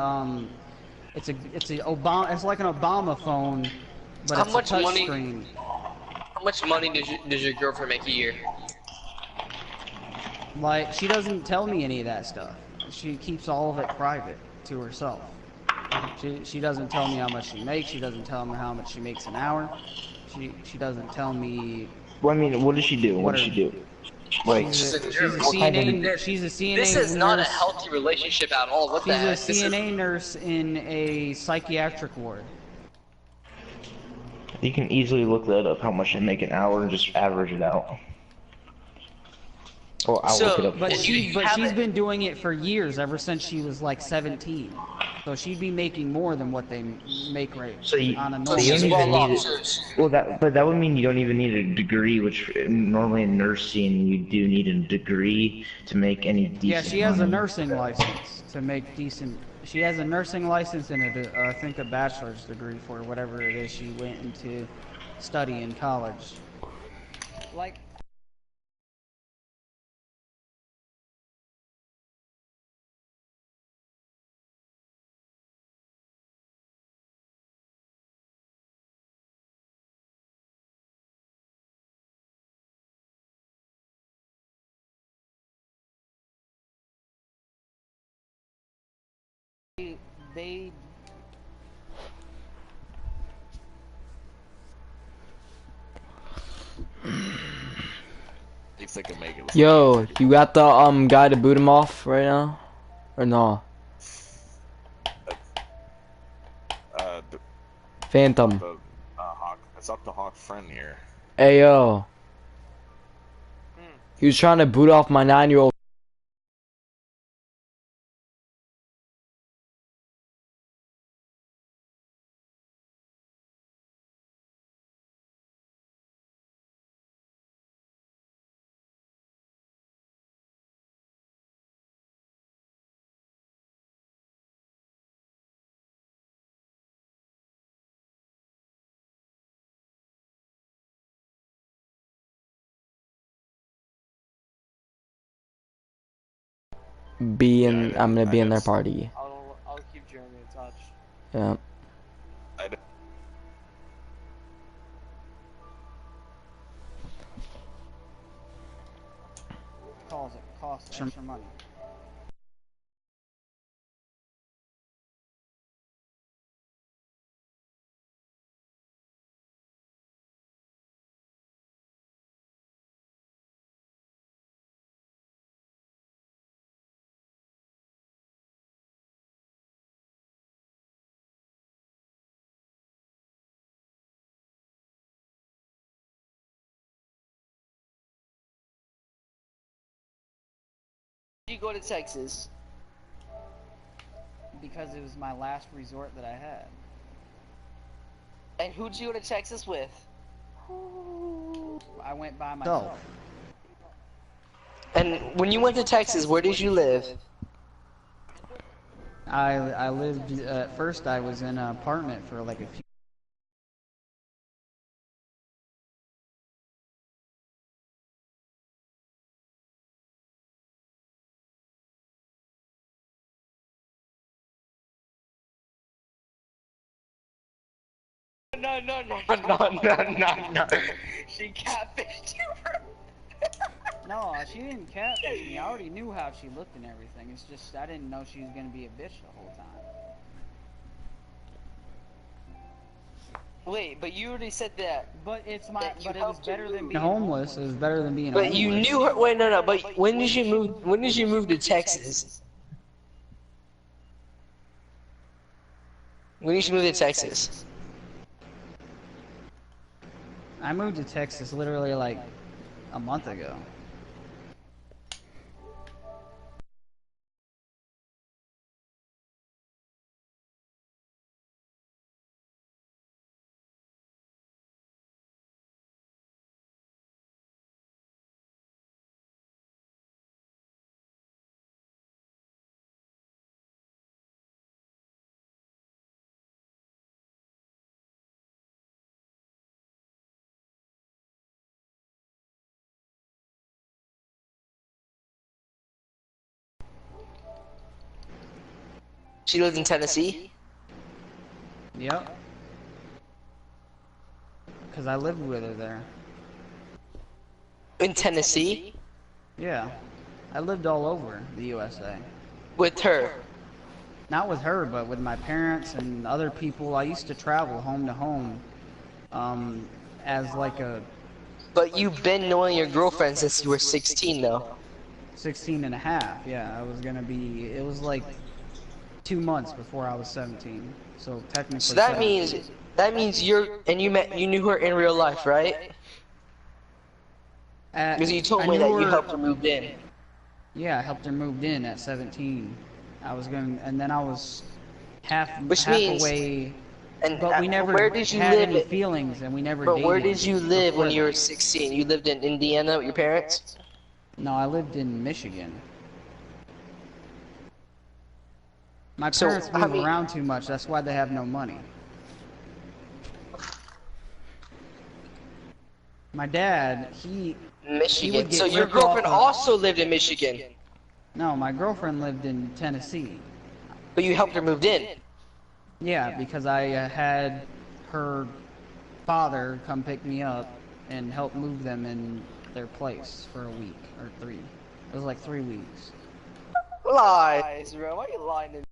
it's like an Obama phone, but How it's much a touch money- screen. How much money does your girlfriend make a year? Like, she doesn't tell me any of that stuff. She keeps all of it private to herself. She doesn't tell me how much she makes. She doesn't tell me how much she makes an hour. She doesn't tell me. Well, I mean, what does she do? What does she do? Like, She's a what kind of- CNA. She's a CNA. This is not a nurse. healthy relationship at all. What the heck? She's a CNA nurse in a psychiatric ward. You can easily look that up, how much they make an hour, and just average it out. Or I'll look it up. But for you. she's been doing it for years, ever since she was like 17. So she'd be making more than what they make right on a normal. So you don't even need it. Well, that would mean you don't even need a degree, which normally in nursing you do need a degree to make any decent. Yeah, she has a money. nursing license to make decent. She has a nursing license and I think a bachelor's degree for whatever it is she went into study in college. Like. They If they can make it. Yo, you got the guy to boot him off right now, or no? Phantom. Hawk. It's up to Hawk's friend here. Ayo. He was trying to boot off my 9-year-old. I'm gonna be in their party. I'll keep Jeremy in touch. Yeah. calls it costs extra money. You go to Texas Because it was my last resort that I had. and who'd you go to Texas with? I went by myself. And when you went to Texas, where did you live? I lived, at first I was in an apartment for like a few. No. She catfished you. No, she didn't catfish me. I already knew how she looked and everything. It's just I didn't know she was gonna be a bitch the whole time. Wait, but you already said that. But it's my. That But you it was helped better her than move. being homeless. It was better than being. But homeless. you knew her. Wait, no. But when did you move? When did you move to Texas? When did you move to Texas? I moved to Texas literally like a month ago. She lived in Tennessee. Yep. Because I lived with her there. In Tennessee? Yeah. I lived all over the USA. With her? Not with her, but with my parents and other people. I used to travel home to home as like a But you've been knowing your girlfriend since you were 16, though. 16 and a half. Yeah, I was gonna be, it was like 2 months before I was 17. So technically. So that 17. means That means you knew her in real life, right? Because you told me that you helped her move in. Yeah, I helped her move in at 17. And then I was half means, away. And But we never where did you had live? any feelings, and we never But dated. where did you live when you were that. 16? You lived in Indiana with your parents? No, I lived in Michigan. My parents move around too much. That's why they have no money. My dad, Michigan. He So your girlfriend also lived in Michigan. No, my girlfriend lived in Tennessee. But you helped her move in. Yeah, because I had her father come pick me up and help move them in their place for a week or 3. It was like 3 weeks. Lies, bro. Why are you lying to me?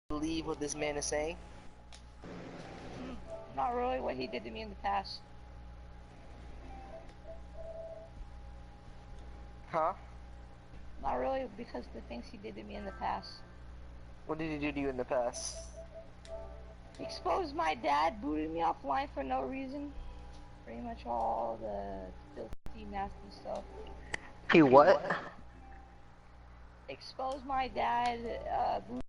Believe what this man is saying? Not really what he did to me in the past. Huh? Not really because the things he did to me in the past. What did he do to you in the past? He exposed my dad, booted me offline for no reason. Pretty much all the filthy, nasty stuff. He what? Exposed my dad, booted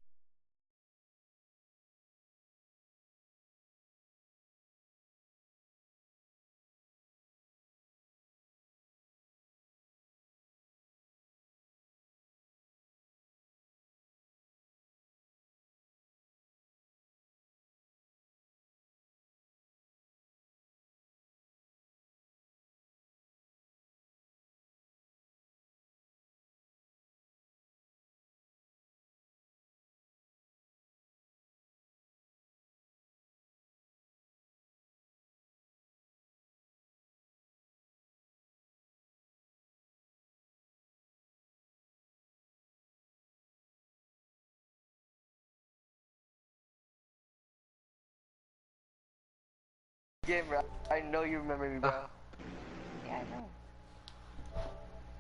Yeah, bro. I know you remember me, bro. Yeah, I know.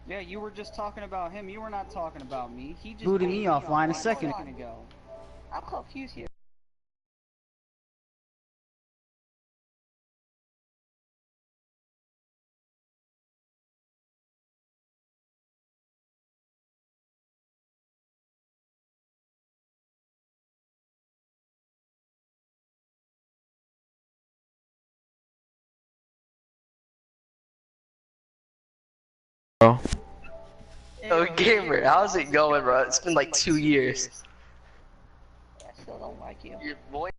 Yeah, you were just talking about him. You were not talking about me. He just booted me offline a second ago. I'm confused here. Bro. Oh, gamer, how's it going, bro? It's been like 2 years. I still don't like you. Your voice.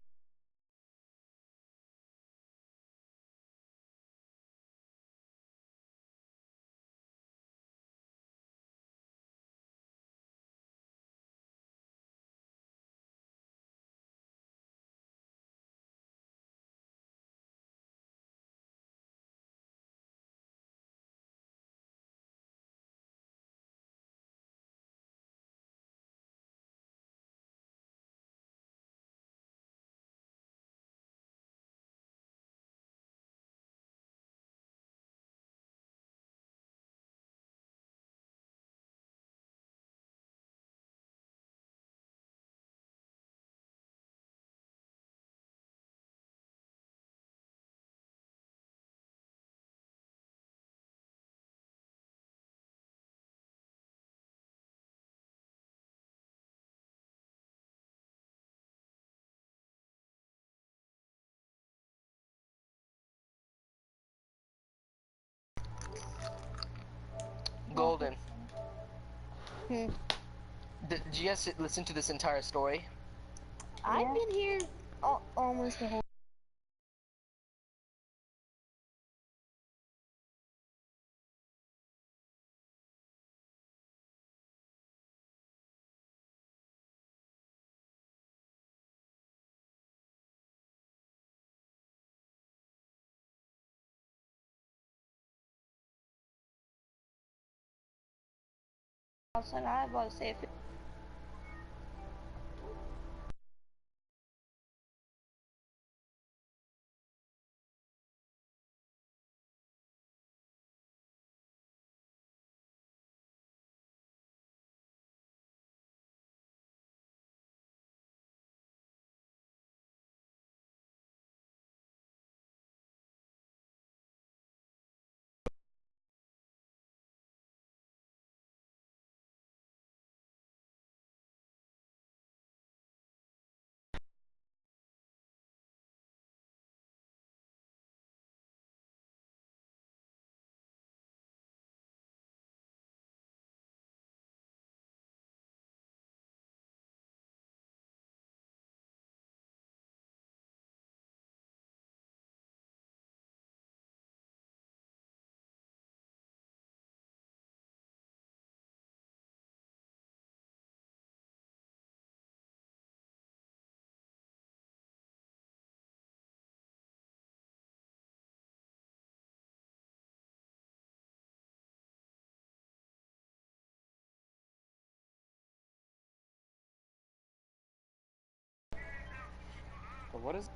Golden. Did you guys listen to this entire story? I've been here almost the whole Also, I was about to say, if What is?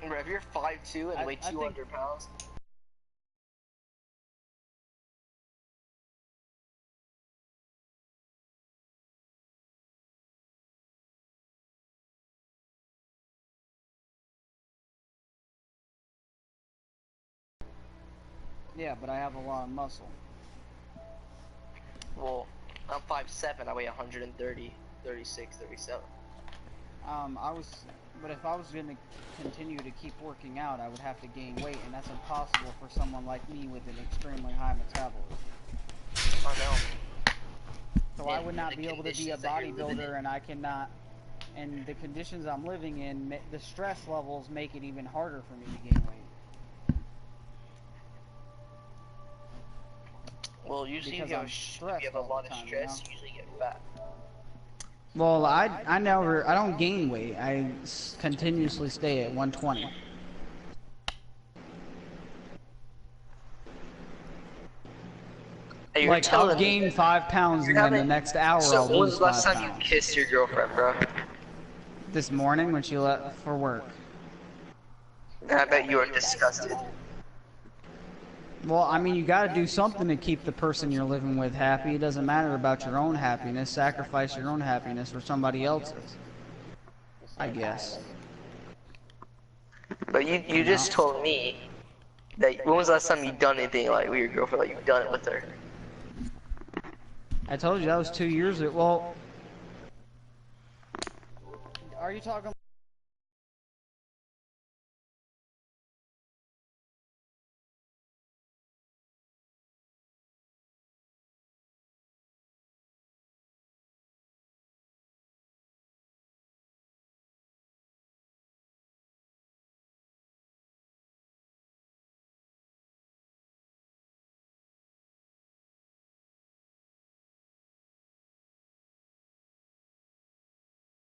Bro, if you're 5'2" and weigh 200 pounds. Yeah, but I have a lot of muscle. Well, I'm 5'7", I weigh 130, 36, 37. But if I was gonna continue to keep working out, I would have to gain weight, and that's impossible for someone like me with an extremely high metabolism. I know. So I would not be able to be a bodybuilder, and I cannot. And the conditions I'm living in, the stress levels make it even harder for me to gain weight. Well, usually if you have a lot of stress, you usually get fat. Well, I don't gain weight. I continuously stay at 120. Hey, like, I'll gain 5 pounds and then the next hour I'll lose 5 pounds. When was the last time you kissed your girlfriend, bro? This morning when she left for work. I bet you were disgusted. Well, I mean, you gotta do something to keep the person you're living with happy. It doesn't matter about your own happiness. Sacrifice your own happiness for somebody else's, I guess. But you just told me that, when was the last time you done anything like with your girlfriend, like you've done it with her? I told you that was 2 years ago. Well, are you talking?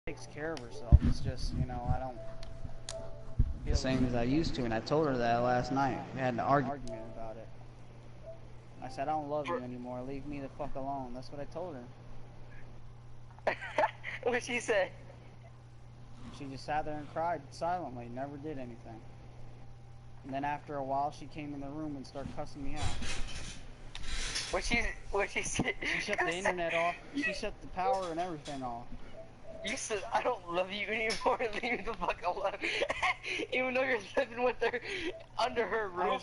Takes care of herself. It's just, you know, I don't feel the same as I used to, and I told her that last night. We had an argument about it. I said, I don't love you anymore. Leave me the fuck alone. That's what I told her. What'd she say? She just sat there and cried silently, never did anything. And then after a while, she came in the room and started cussing me out. What'd she say? She shut the internet off. She shut the power and everything off. You said, I don't love you anymore, leave me the fuck alone. Even though you're living with her, under her roof.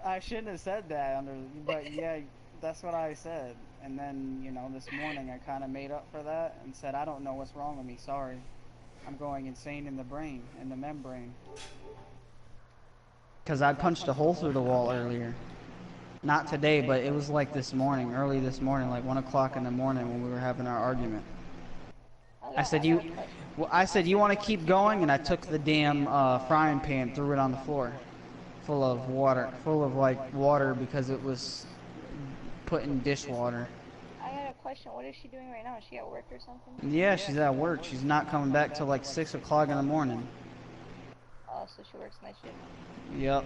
I shouldn't have said that, but yeah, that's what I said. And then, you know, this morning I kind of made up for that and said, I don't know what's wrong with me, sorry. I'm going insane in the brain, in the membrane. Because I punched a hole through the wall earlier. Not today, but it was like this morning, early this morning, like 1 o'clock in the morning when we were having our argument. I said, you want to keep going? And I took the damn frying pan, threw it on the floor, full of water because it was put in dishwater. I got a question. What is she doing right now? Is she at work or something? Yeah, she's at work. She's not coming back till like 6 o'clock in the morning. Oh, so she works night shift. Yep.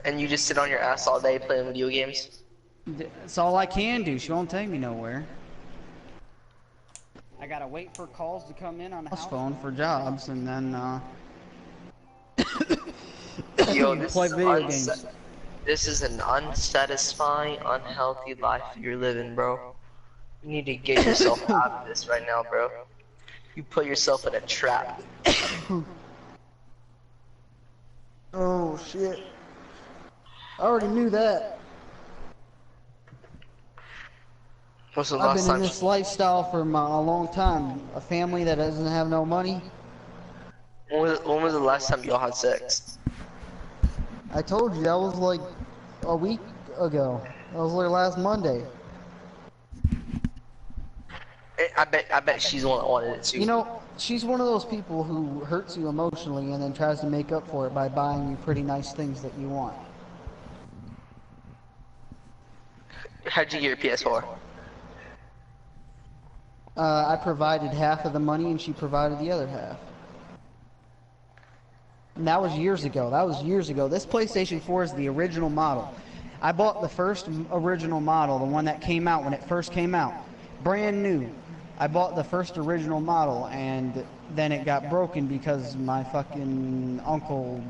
And you just sit on your ass all day playing video games? That's all I can do. She won't take me nowhere. I gotta wait for calls to come in on the house phone for jobs, and then Yo, play video games. This is an unsatisfying, unhealthy life you're living, bro. You need to get yourself out of this right now, bro. You put yourself in a trap. Oh shit! I already knew that. I've been in this lifestyle for a long time. A family that doesn't have no money. When was the last time y'all had sex? I told you, that was like a week ago. That was like last Monday. I bet she's the one that wanted it too. You know, she's one of those people who hurts you emotionally and then tries to make up for it by buying you pretty nice things that you want. How'd you get your PS4? I provided half of the money and she provided the other half. And that was years ago. That was years ago. This PlayStation 4 is the original model. I bought the first original model, the one that came out when it first came out. Brand new. I bought the first original model, and then it got broken because my fucking uncle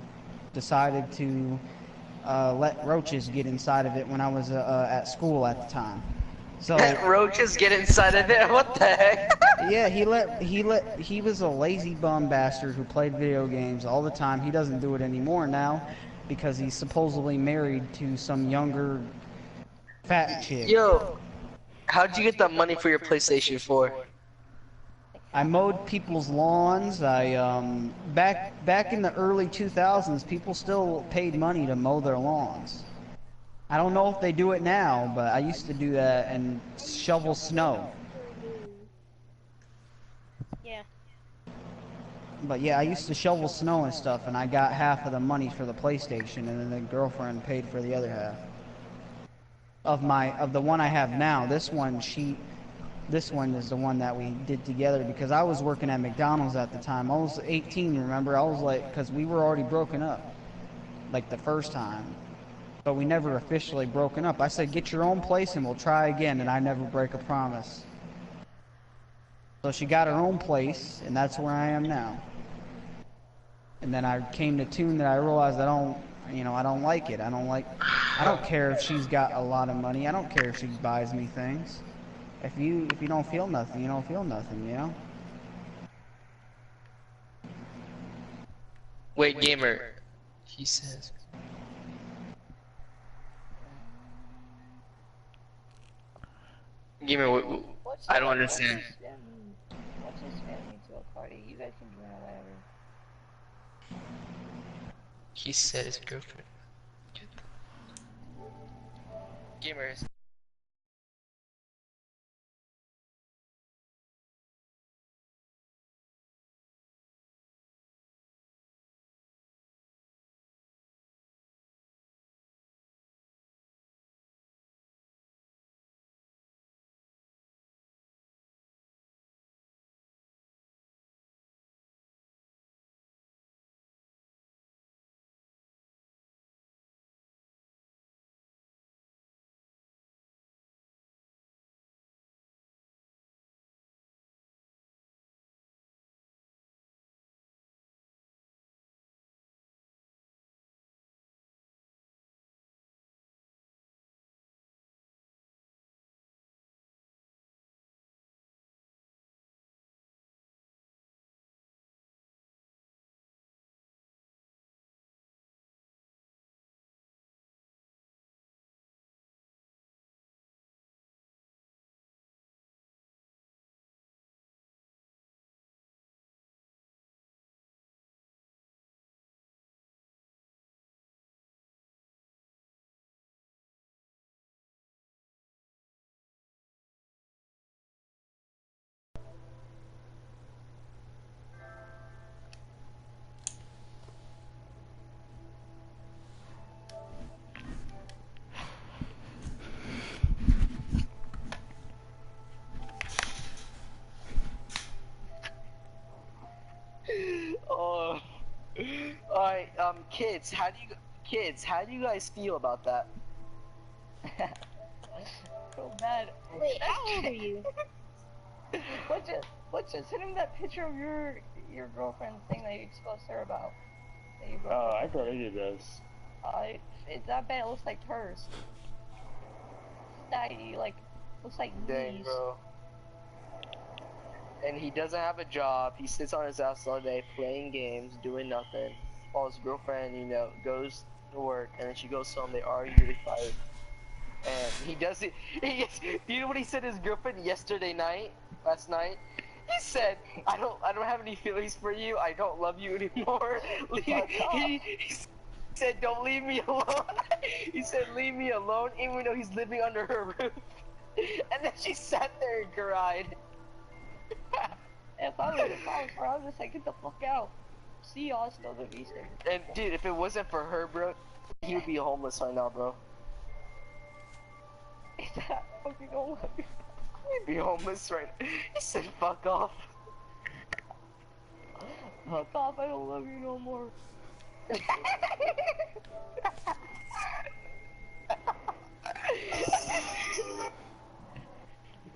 decided to let roaches get inside of it when I was at school at the time. So Let roaches get inside of there? What the heck? yeah, he was a lazy bum bastard who played video games all the time. He doesn't do it anymore now because he's supposedly married to some younger fat chick. Yo, how'd you get that money for your PlayStation 4? I mowed people's lawns. Back in the early 2000s, people still paid money to mow their lawns. I don't know if they do it now, but I used to do that and shovel snow. Yeah. But yeah, I used to shovel snow and stuff, and I got half of the money for the PlayStation, and then the girlfriend paid for the other half. Of the one I have now, this one is the one that we did together because I was working at McDonald's at the time. I was 18, remember? I was like, because we were already broken up, like the first time. But we never officially broken up. I said, get your own place and we'll try again, and I never break a promise. So she got her own place, and that's where I am now. And then I came to tune that I realized I don't like it. I don't care if she's got a lot of money. I don't care if she buys me things. If you don't feel nothing, you don't feel nothing, you know? Wait, gamer. He says. Gamer, I don't understand. What's his family to a party? You guys can join whatever. He said his girlfriend. Gamer. Oh, alright, kids, how do you guys feel about that? So bad. Wait, how old are you? Just send him that picture of your girlfriend thing that you exposed her about. Oh, I thought I did this. It's that bad. It looks like hers. Staggy, like looks like Dang, knees. bro. And he doesn't have a job. He sits on his ass all day playing games, doing nothing. While his girlfriend, goes to work, and then she goes home. They argue, they fight, and he does it. You know what he said to his girlfriend last night? He said, "I don't have any feelings for you. I don't love you anymore." He said, "Don't leave me alone." He said, "Leave me alone," even though he's living under her roof. And then she sat there and cried. If I was her, I was just like, get the fuck out. See y'all still the Easter. And dude, if it wasn't for her, bro, he would be homeless right now, bro. Fucking don't love you. Be homeless right now. He said fuck off. Fuck off, I don't love you no more.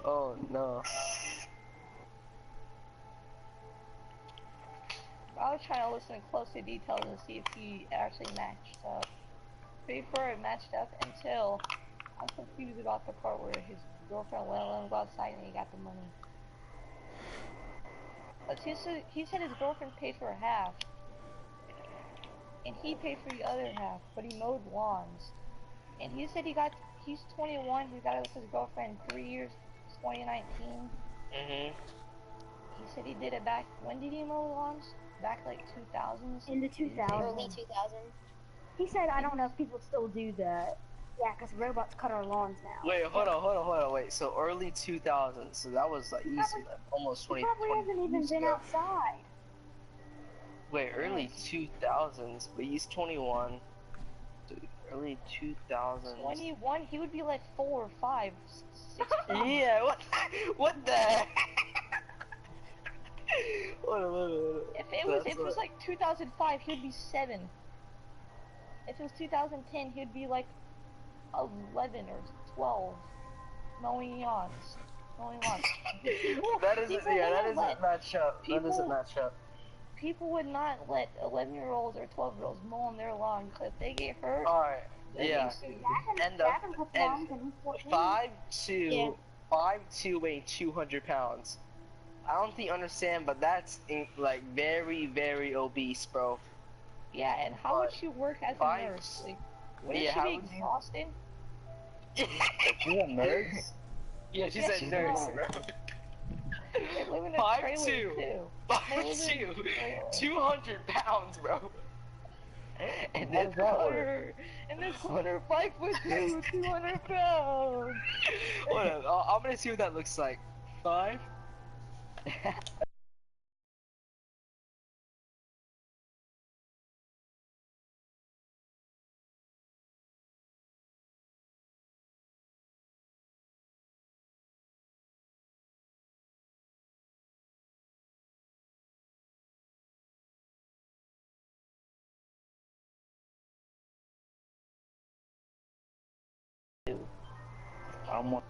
Oh no. I was trying to listen close to details and see if he actually matched up. Before it matched up until I'm confused about the part where his girlfriend let him go outside and he got the money. But he said his girlfriend paid for half. And he paid for the other half, but he mowed lawns. And he said he's 21, he got it with his girlfriend 3 years, 2019. Mhm. He said he did it back, when did he mow lawns? Back like 2000s? In the 2000s. Early 2000. He said, I don't know if people still do that. Yeah, because robots cut our lawns now. Wait, hold on. Wait, so early 2000s, so that was like easy, like almost 20. He probably hasn't even been outside. Wait, early 2000s, but he's 21. So early 2000s. 21, he would be like 4 or 5, 6. Yeah, what the heck? Hold on. If it was like 2005, he would be 7. If it was 2010, he would be like 11 or 12. Mowing lawns. That doesn't match up. That doesn't match up. People would not let 11-year-olds or 12-year-olds mow on their lawn, because if they get hurt, Alright, yeah. And 5'2", weighing 200 pounds. I don't think you understand, but that's like very, very obese, bro. Yeah, and how would she work as a nurse? Like, wouldn't she be exhausted? You a nurse? Yeah, she's a nurse, bro. 5'2", 200 pounds, bro. And this quarter 5'2", 200 pounds. Hold on, I'm gonna see what that looks like. 5. I'm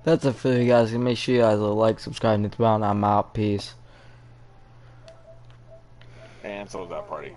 That's it for you guys. Make sure you guys like, subscribe, and hit the bell. I'm out. Peace. And so is that party.